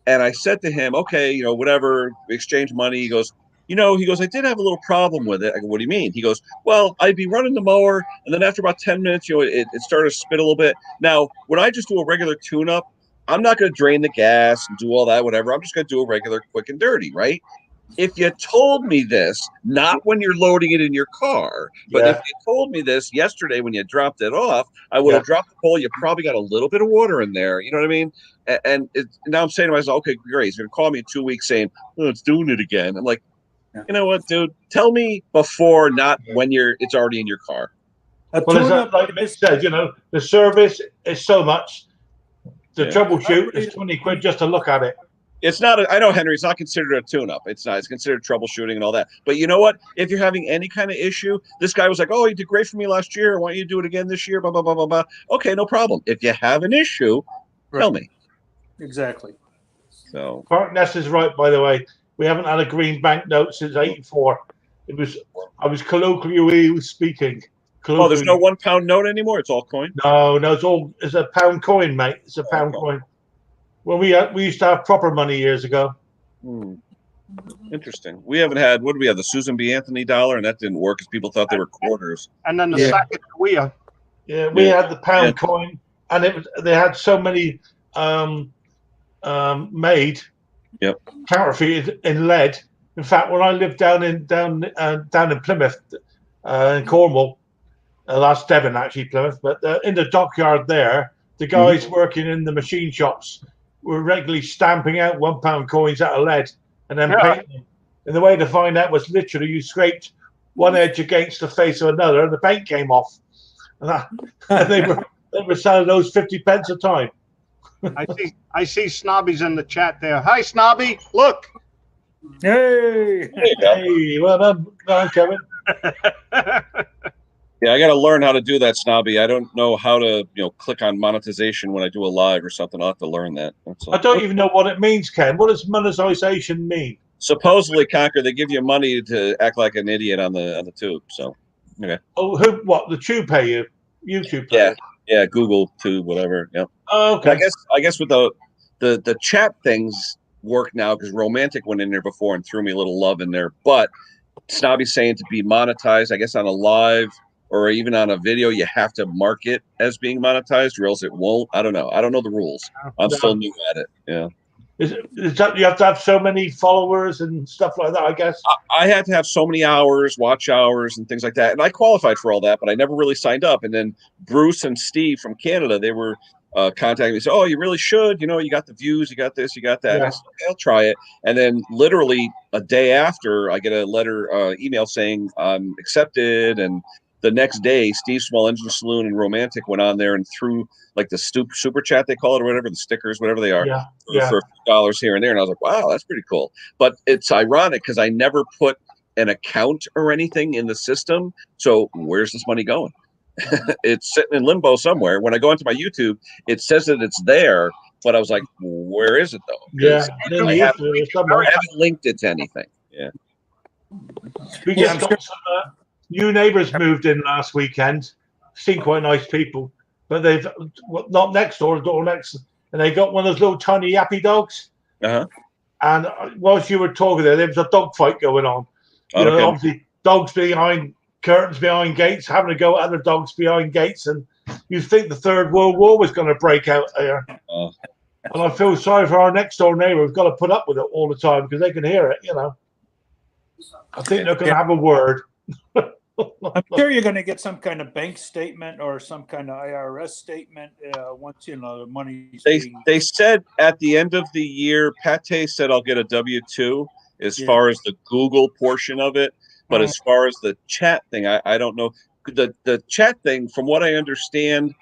And I said to him, okay, you know, whatever, exchange money. He goes, I did have a little problem with it. I go, what do you mean? He goes, well, I'd be running the mower, and then after about 10 minutes, you know, it started to spit a little bit. Now, when I just do a regular tune-up, I'm not going to drain the gas and do all that, whatever. I'm just going to do a regular quick and dirty, right? If you told me this, not when you're loading it in your car, but if you told me this yesterday when you dropped it off, I would have dropped the pole. You probably got a little bit of water in there. You know what I mean? And now I'm saying to myself, okay, great. He's going to call me in 2 weeks saying, oh, it's doing it again. I'm like, you know what, dude? Tell me before, not when it's already in your car. A well, tune-up like Mick said, you know, the service is so much. The troubleshoot is 20 quid just to look at it. It's not. I know, Henry. It's not considered a tune-up. It's not. It's considered troubleshooting and all that. But you know what? If you're having any kind of issue, this guy was like, "Oh, you did great for me last year. I want you to do it again this year." Blah blah blah blah blah. Okay, no problem. If you have an issue, tell me. Exactly. So Mark Ness is right, by the way. We haven't had a green banknote since '84. I was colloquially speaking. Oh, there's no £1 note anymore. It's all coin. No, it's a pound coin, mate. It's a pound coin. Well, we used to have proper money years ago. Interesting. We haven't had. What do we have? The Susan B. Anthony dollar, and that didn't work because people thought they were quarters. and then the Sacagawea. Yeah, we Yeah. had the pound Yeah. coin, and they had so many made Yep. counterfeited in lead. In fact, when I lived down in Plymouth, in Cornwall, that's Devon actually, Plymouth, but in the dockyard there, the guys working in the machine shops were regularly stamping out £1 coins out of lead and then painting them. And the way to find out was literally you scraped one edge against the face of another, and the paint came off. And they were selling those 50 pence a time. I see Snobby's in the chat there. Hi, Snobby. Look. Hey. Hey, well done, Kevin. Yeah, I got to learn how to do that, Snobby. I don't know how to, click on monetization when I do a live or something. I'll have to learn that. That's all. I don't even know what it means, Ken. What does monetization mean? Supposedly, Conquer, they give you money to act like an idiot on the tube. So, okay. Oh, what? The tube pay you? YouTube pay Yeah, you? yeah, Google Tube, whatever. Yep. Oh, okay. I guess with the chat things work now because Romantic went in there before and threw me a little love in there. But Snobby's saying to be monetized, I guess on a live or even on a video, you have to mark it as being monetized, or else it won't. I don't know. I don't know the rules. I'm still new at it. Yeah. Is that you have to have so many followers and stuff like that? I guess I had to have so many hours, watch hours, and things like that, and I qualified for all that, but I never really signed up. And then Bruce and Steve from Canada, they were contacting me, said, "Oh, you really should. You got the views, you got this, you got that." Yeah. I said, "Okay, I'll try it." And then literally a day after, I get a letter, email saying I'm accepted, and the next day, Steve Small Engine Saloon and Romantic went on there and threw like the super chat, they call it, or whatever, the stickers, whatever they are, for a few dollars here and there. And I was like, wow, that's pretty cool. But it's ironic because I never put an account or anything in the system. So where's this money going? It's sitting in limbo somewhere. When I go into my YouTube, it says that it's there, but I was like, where is it though? yeah. I haven't linked it to anything. Yeah. We just got some new neighbours moved in last weekend. Seem quite nice people, but they've not next door, the door next, and they got one of those little tiny yappy dogs. Uh-huh. And whilst you were talking there was a dog fight going on. Obviously, dogs behind curtains, behind gates, having to go at other dogs behind gates, and you think the Third World War was going to break out there. And I feel sorry for our next door neighbour who's got to put up with it all the time because they can hear it. I think they're going to have a word. I'm sure you're going to get some kind of bank statement or some kind of IRS statement once the money. They said at the end of the year, Pate said I'll get a W-2 as far as the Google portion of it, but as far as the chat thing, I don't know. The chat thing, from what I understand,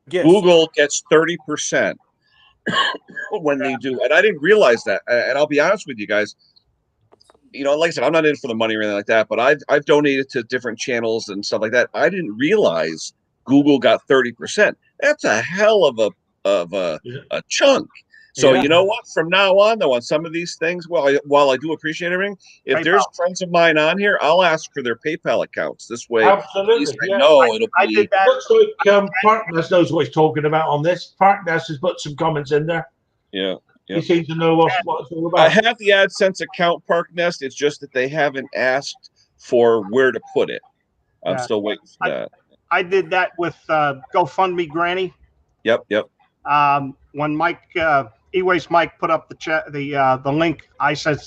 Google gets 30% when they do, and I didn't realize that. And I'll be honest with you guys. Like I said, I'm not in for the money or anything like that, but I've donated to different channels and stuff like that. I didn't realize Google got 30%. That's a hell of a chunk. So you know what? From now on, though, on some of these things, while I do appreciate everything, if there's friends of mine on here, I'll ask for their PayPal accounts. This way, absolutely, I know it'll be. I did that. Looks like Parknest knows what he's talking about on this. Parknest has put some comments in there. Yeah. He seems to know what it's all about. I have the AdSense account, Parknest. It's just that they haven't asked for where to put it. I'm still waiting for that. I did that with GoFundMe Granny. Yep. When Mike, E-Waste Mike put up the link, I said,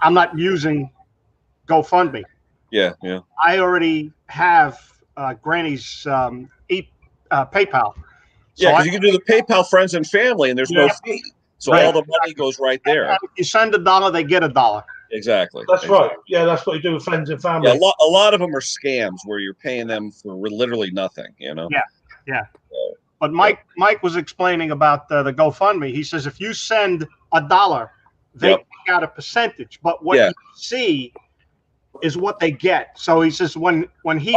I'm not using GoFundMe. Yeah. I already have Granny's PayPal. Yeah, because you can do the PayPal friends and family, and there's no fee. So all the money goes right there. And if you send $1, they get $1. Exactly. That's right. Yeah, that's what you do with friends and family. Yeah, a lot of them are scams where you're paying them for literally nothing. Yeah. But Mike was explaining about the GoFundMe. He says if you send $1, they take out a percentage, but what you see is what they get. So he says when he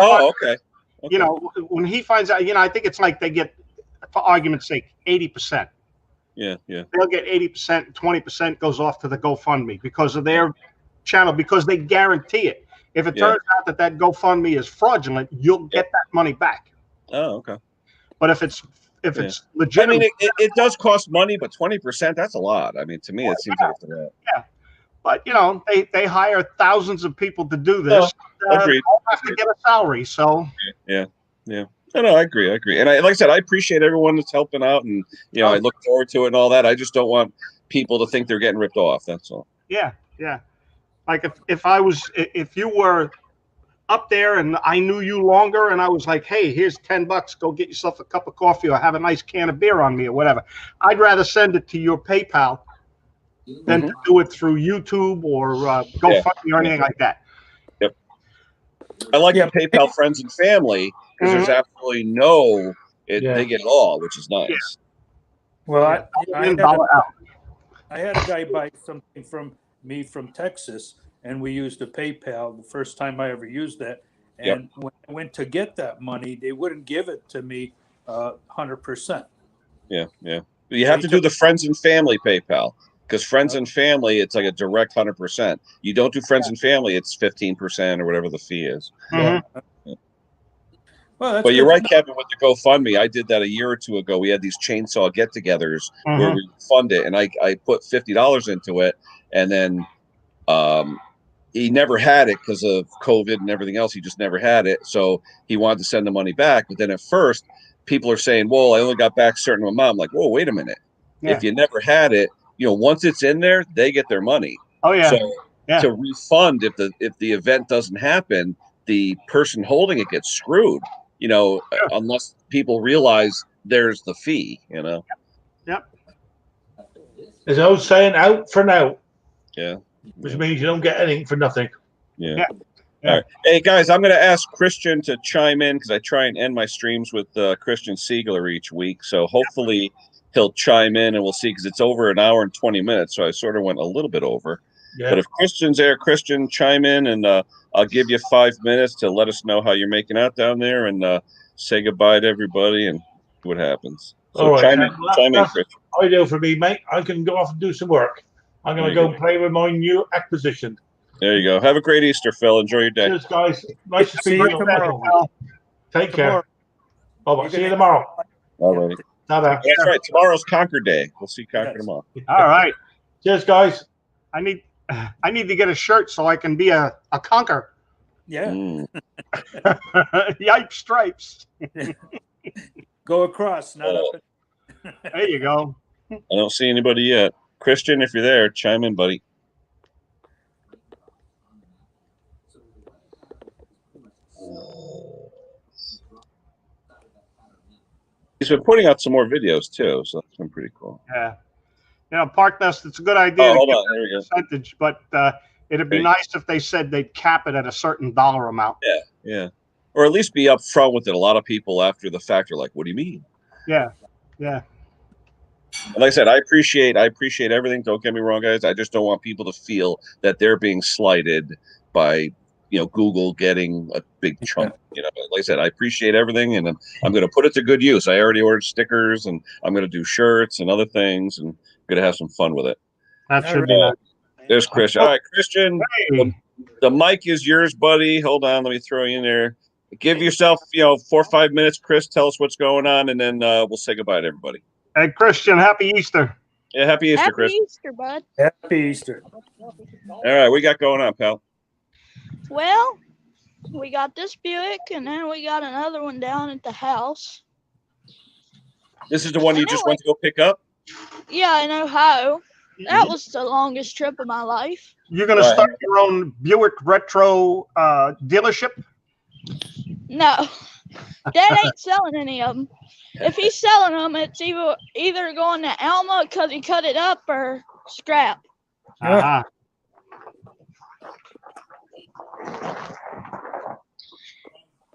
when he finds out, I think it's like they get, for argument's sake, 80%. Yeah. They'll get 80%, 20% goes off to the GoFundMe because of their channel, because they guarantee it. If it turns out that GoFundMe is fraudulent, you'll get that money back. Oh, okay. But if it's legitimate, I mean, it does cost money, but 20%, that's a lot. I mean, to me, it seems like a lot. Yeah. But they hire thousands of people to do this. Agreed. They all have to get a salary. So yeah. Yeah. No, I agree. And like I said, I appreciate everyone that's helping out, and I look forward to it and all that. I just don't want people to think they're getting ripped off. That's all. Yeah, yeah. Like if you were up there and I knew you longer and I was like, hey, here's $10, go get yourself a cup of coffee or have a nice can of beer on me or whatever. I'd rather send it to your PayPal than to do it through YouTube or GoFundMe or anything like that. Yep. I like the PayPal friends and family because there's absolutely they get it all, which is nice. Yeah. Well, I had a guy buy something from me from Texas, and we used a PayPal the first time I ever used that. And when I went to get that money, they wouldn't give it to me 100%. Yeah. You have to do the friends and family PayPal, because friends and family, it's like a direct 100%. You don't do friends and family, it's 15% or whatever the fee is. Mm-hmm. Well, but you're right, Kevin, with the GoFundMe. I did that a year or two ago. We had these chainsaw get-togethers where we fund it, and I put $50 into it, and then he never had it because of COVID and everything else. He just never had it, so he wanted to send the money back. But then at first, people are saying, "Well, I only got back a certain amount." I'm like, "Whoa, wait a minute! Yeah. If you never had it, once it's in there, they get their money." Oh yeah. So to refund if the event doesn't happen, the person holding it gets screwed. Unless people realize there's the fee. Yep. There's an old saying, "Out for now." Yeah. Which means you don't get anything for nothing. Yeah. All right. Hey guys, I'm going to ask Christian to chime in because I try and end my streams with Christian Siegler each week. So hopefully he'll chime in and we'll see, because it's over an hour and 20 minutes. So I sort of went a little bit over. Yeah. But if Christian's there, Christian, chime in, and I'll give you 5 minutes to let us know how you're making out down there, and say goodbye to everybody and see what happens. So all right, chime in, Christian. Ideal for me, mate. I can go off and do some work. I'm going to go play with my new acquisition. There you go. Have a great Easter, Phil. Enjoy your day. Cheers, guys. Nice to see you tomorrow. Take care. Bye-bye. See you tomorrow. All right. That's right. Tomorrow's Conquer Day. We'll see Conquer tomorrow. All right. Cheers, guys. I need to get a shirt so I can be a conquer. Yeah. Yipe stripes. Go across, not up. There you go. I don't see anybody yet. Christian, if you're there, chime in, buddy. He's been putting out some more videos too, so that's been pretty cool. Yeah. ParkNest, it's a good idea to hold get on. There we go. percentage, but it'd be nice if they said they'd cap it at a certain dollar amount. Yeah. Or at least be upfront with it. A lot of people after the fact are like, "What do you mean?" Yeah. And like I said, I appreciate everything. Don't get me wrong, guys. I just don't want people to feel that they're being slighted by Google getting a big chunk. Like I said, I appreciate everything, and I'm going to put it to good use. I already ordered stickers, and I'm going to do shirts and other things, and I'm going to have some fun with it. That should be nice. There's Christian. All right, Christian, hey. the mic is yours, buddy. Hold on, let me throw you in there. Give yourself 4 or 5 minutes, Chris. Tell us what's going on, and then we'll say goodbye to everybody. Hey, Christian, happy Easter. Yeah, happy Easter, Chris. Happy Easter, bud. Happy Easter. All right, we got going on, pal? Well, we got this Buick, and then we got another one down at the house. This is the one you just went to go pick up? Yeah, in Ohio. That was the longest trip of my life. You're going to start your own Buick Retro dealership? No. Dad ain't selling any of them. If he's selling them, it's either going to Alma because he cut it up or scrap. Uh-huh.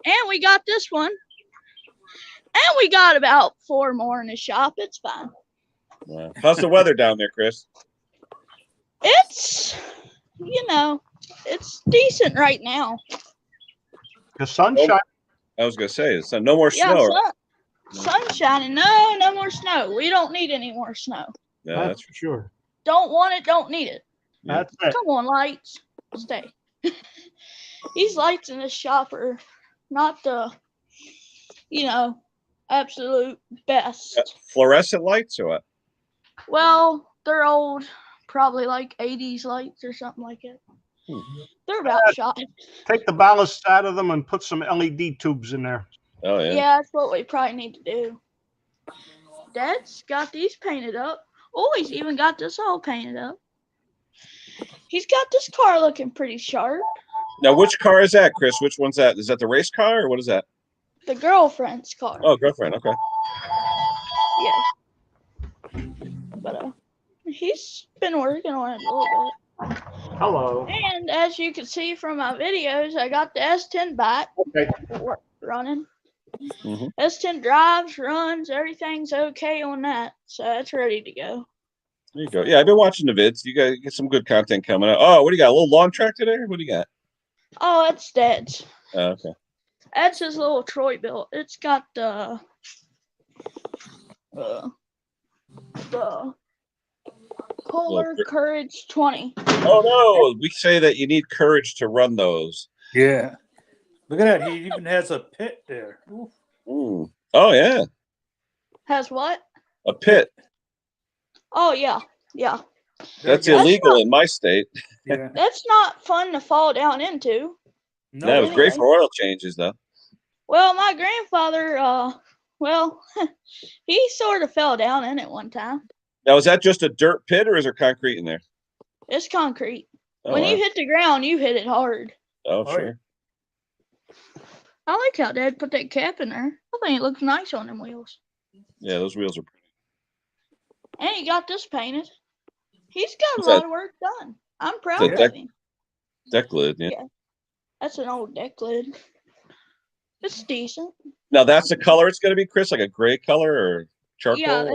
And we got this one. And we got about 4 more in the shop. It's fine. Wow. How's the weather down there, Chris? It's, it's decent right now. The sunshine. I was going to say, so no more snow. Sun shining. No more snow. We don't need any more snow. Yeah, that's for sure. Don't want it, don't need it. That's it. Come on, lights. Stay. These lights in this shop are not the, absolute best. Fluorescent lights or what? Well, they're old, probably like 80s lights or something like that. They're about shot. Take the ballast out of them and put some LED tubes in there. Oh yeah. Yeah, that's what we probably need to do. Dad's got these painted up. Oh, he's even got this all painted up. He's got this car looking pretty sharp. Now, which car is that, Chris? Which one's that? Is that the race car or what is that? The girlfriend's car. Oh, girlfriend. Okay. Yeah. But he's been working on it a little bit. Hello. And as you can see from my videos, I got the S10 back Okay. running. Mhm. S10 drives, runs, everything's okay on that. So it's ready to go. There you go. Yeah, I've been watching the vids. You guys get some good content coming out. Oh, what do you got? A little lawn tractor there? What do you got? Oh, it's Dad's. Oh, okay. That's his little Troy built. It's got the Polar Little- Courage 20. Oh no, we say that you need courage to run those. Yeah. Look at that. He even has a pit there. Ooh. Ooh. Oh yeah, Has what? a pit. Oh yeah, yeah. That's There you go. illegal in my state. Yeah. That's not fun to fall down into. No, That was great anyway. for oil changes, though. Well, my grandfather, well, he sort of fell down in it one time. Now, is that just a dirt pit or is there concrete in there? It's concrete. Oh, When wow. you hit the ground, you hit it hard. Oh, Oh, sure. I like how Dad put that cap in there. I think it looks nice on them wheels. Yeah, those wheels are pretty. And he got this painted. He's got What's a lot that? of work done. I'm proud that of deck- him. Deck lid, yeah. Yeah. That's an old deck lid. It's decent. Now, that's the color it's going to be, Chris? Like a gray color or charcoal? Yeah,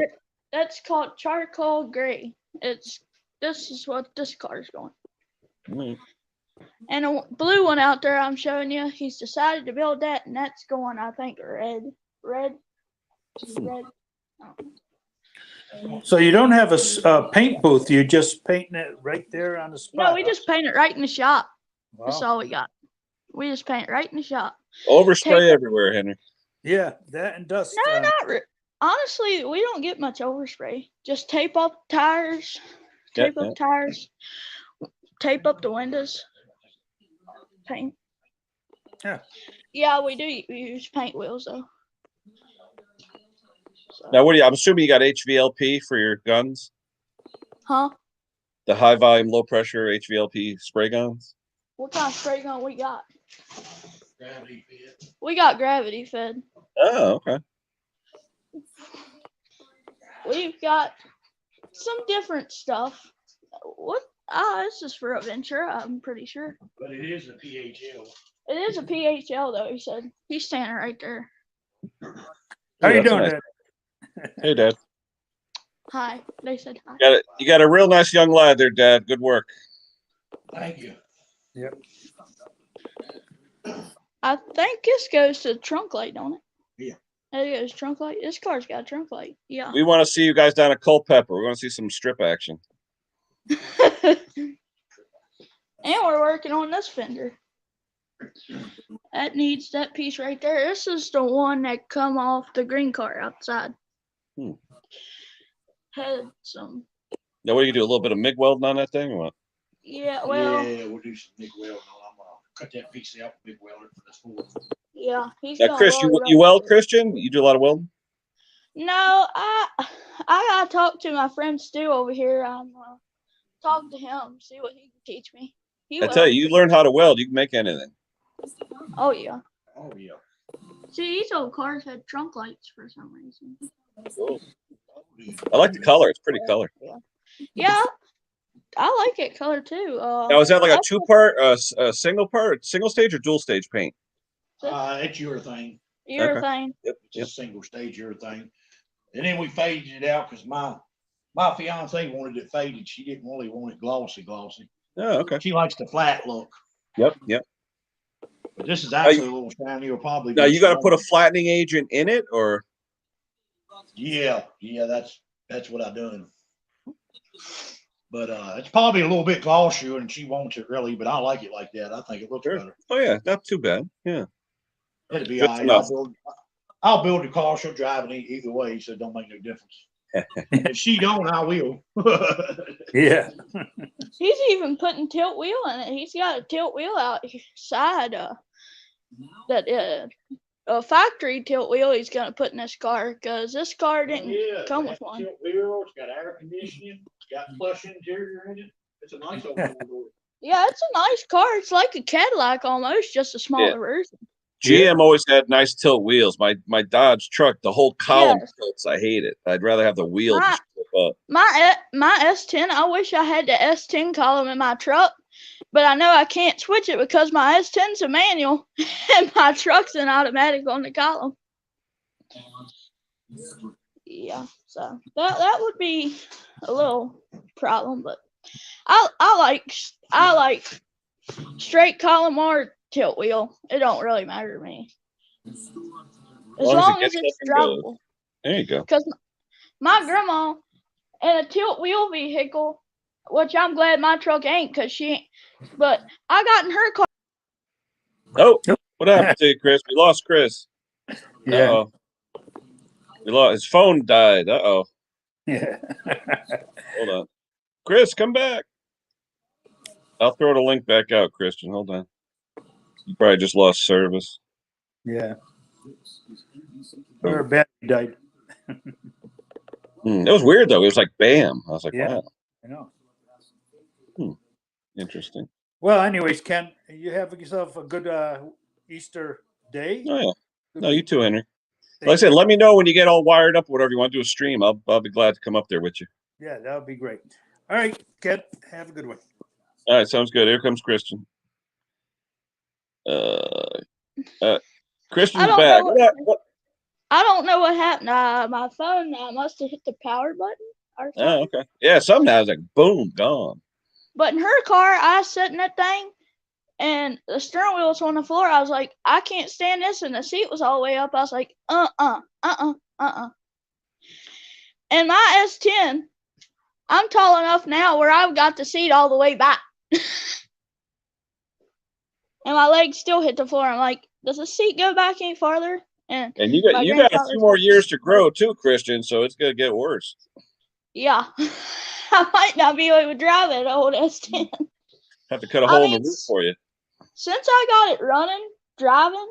that's called charcoal gray. This is what this car is going. Mm. And a blue one out there I'm showing you, he's decided to build that, and that's going, I think, red. Red. Oh. So you don't have a paint booth. You're just painting it right there on the spot. No, we just paint it right in the shop. That's Wow. all we got. We just paint it right in the shop. Overspray Tape- everywhere, Henry. Yeah, that and dust. No, honestly, we don't get much overspray. Just tape up tires, Yeah, tape up tires, tape up the windows, paint. Yeah. Yeah, we do use paint wheels though. So- Now, I'm assuming you got HVLP for your guns? Huh? The high volume, low pressure HVLP spray guns? What kind of spray gun we got? Gravity fed. We got gravity fed. Oh, okay. We've got some different stuff. What? This is for a Ventura, I'm pretty sure. But it is a PHL. It is a PHL though, he said. He's standing right there. How Yeah, you that's doing, nice. Dad? Hey, Dad. Hi. They said hi. You got a real nice young lad there, Dad. Good work. Thank you. Yep. I think this goes to the trunk light, don't it? Yeah. There goes trunk light. This car's got a trunk light. Yeah. We want to see you guys down at Culpeper. We want to see some strip action. And we're working on this fender. That needs that piece right there. This is the one that come off the green car outside. Hmm. Had some. Now, what do you do? A little bit of MIG welding on that thing or what? Yeah, well, Yeah, we'll do some MIG welding. I'm gonna cut that piece out, MIG welder for this Ford. yeah. He's Now, got Chris, you weld, Christian? You do a lot of welding? No, I gotta talk to my friend Stu over here. I'm talk to him, see what he can teach me. He I tell will. you learn how to weld, you can make anything. Oh yeah. Oh, yeah. See, these old cars had trunk lights for some reason. I like the color. It's pretty color. Yeah, I like it color too. Now, is that like a that's- two-part, single stage or dual stage paint? It's urethane. Urethane. Yep. It's a single stage urethane. And then we faded it out because my fiance wanted it faded. She didn't really want it glossy. Oh, okay. She likes the flat look. Yep. But this is actually a little shinier, probably. Now, you got to put a flattening agent in it or? Yeah, that's what I done. But it's probably a little bit glossier, and she wants it really. But I like it like that. I think it looks Sure. better. Oh, yeah, not too bad. Yeah. It'll be Good all to right. know. I'll build the car. She'll drive it either way, so it don't make no difference. If she don't, I will. Yeah. He's even putting tilt wheel in it. He's got a tilt wheel outside that a factory tilt wheel he's gonna put in this car because this car didn't Yeah, come it with has one. tilt wheels, it's got air conditioning, it's got plush interior in it. It's a nice old four-door. Yeah, it's a nice car. It's like a Cadillac almost, just a smaller version. GM always had nice tilt wheels. My Dodge truck, the whole column Yes. tilts. I hate it. I'd rather have the wheel My- just flip up. My S10, I wish I had the S10 column in my truck, but I know I can't switch it because my S10's a manual and my truck's an automatic on the column. Yeah, so that would be a little problem, but I like straight column or tilt wheel. It don't really matter to me. As long as gets it's up and goes. drivable. There you go. Because my grandma in a tilt wheel vehicle, which I'm glad my truck ain't, cause she ain't. But I got in her car. Oh, what happened to you, Chris? We lost Chris. Yeah. Uh-oh. We lost his phone died. Uh-oh. Yeah. Hold on. Chris, come back. I'll throw the link back out, Christian. Hold on. You probably just lost service. Yeah. Her battery died. It was weird though. It was like bam. I was like, Yeah. wow. I know. Interesting. Well, anyways, Ken, you have yourself a good Easter day. Oh yeah. No, you too, Henry. Thank Like I said, you. let me know when you get all wired up, whatever you want to do a stream. I'll be glad to come up there with you. Yeah, that would be great. All right, Ken, have a good one. All right, sounds good. Here comes Christian. Christian's I don't back. know What? I don't know what happened. My phone must have hit the power button or something. Oh, okay. Yeah, somehow it's like boom, gone. But in her car, I sat in that thing, and the steering wheel was on the floor. I was like, I can't stand this, and the seat was all the way up. I was like, And my S10, I'm tall enough now where I've got the seat all the way back. And my legs still hit the floor. I'm like, does the seat go back any farther? And you my got a grandfather's few more like, years to grow too, Christian. So it's gonna get worse. yeah. I might not be able to drive that old S10. Have to cut a I hole in mean, the roof for you. Since I got it running, driving,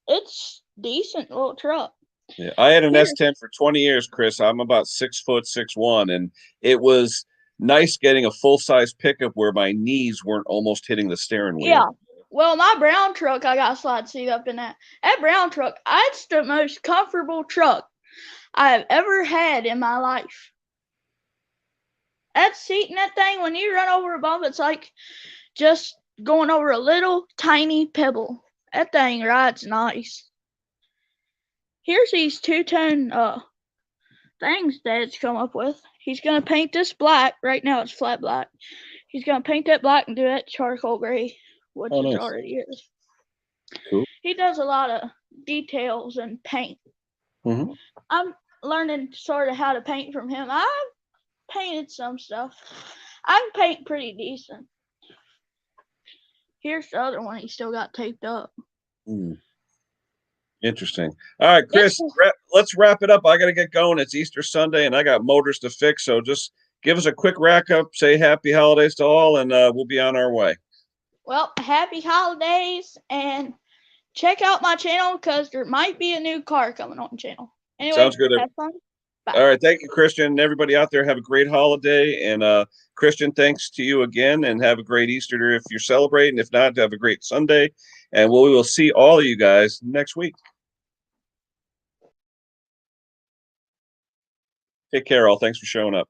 it's decent little truck. Yeah, I had an Here. S10 for 20 years, Chris. I'm about 6'6'1", and it was nice getting a full size pickup where my knees weren't almost hitting the steering wheel. Yeah. Well, my brown truck, I got a slide seat up in that. That brown truck, it's the most comfortable truck I've ever had in my life. That seat in that thing, when you run over a bump, it's like just going over a little tiny pebble. That thing rides nice. Here's these two-tone things Dad's come up with. He's gonna paint this black. Right now it's flat black. He's gonna paint that black and do that charcoal gray, which Oh, it nice. already is. Cool. He does a lot of details and paint. Mm-hmm. I'm learning sort of how to paint from him. I've painted some stuff. I can paint pretty decent. Here's the other one he still got taped up. Interesting. All right, Chris, let's wrap it up. I got to get going. It's Easter Sunday, and I got motors to fix. So just give us a quick rack up, say happy holidays to all, and we'll be on our way. Well, happy holidays, and check out my channel because there might be a new car coming on the channel. Anyway, Sounds good. have fun. Bye. All right, thank you, Christian. Everybody out there, have a great holiday. And Christian, thanks to you again, and have a great Easter if you're celebrating. If not, have a great Sunday. And we will see all of you guys next week. Take care, all. Thanks for showing up.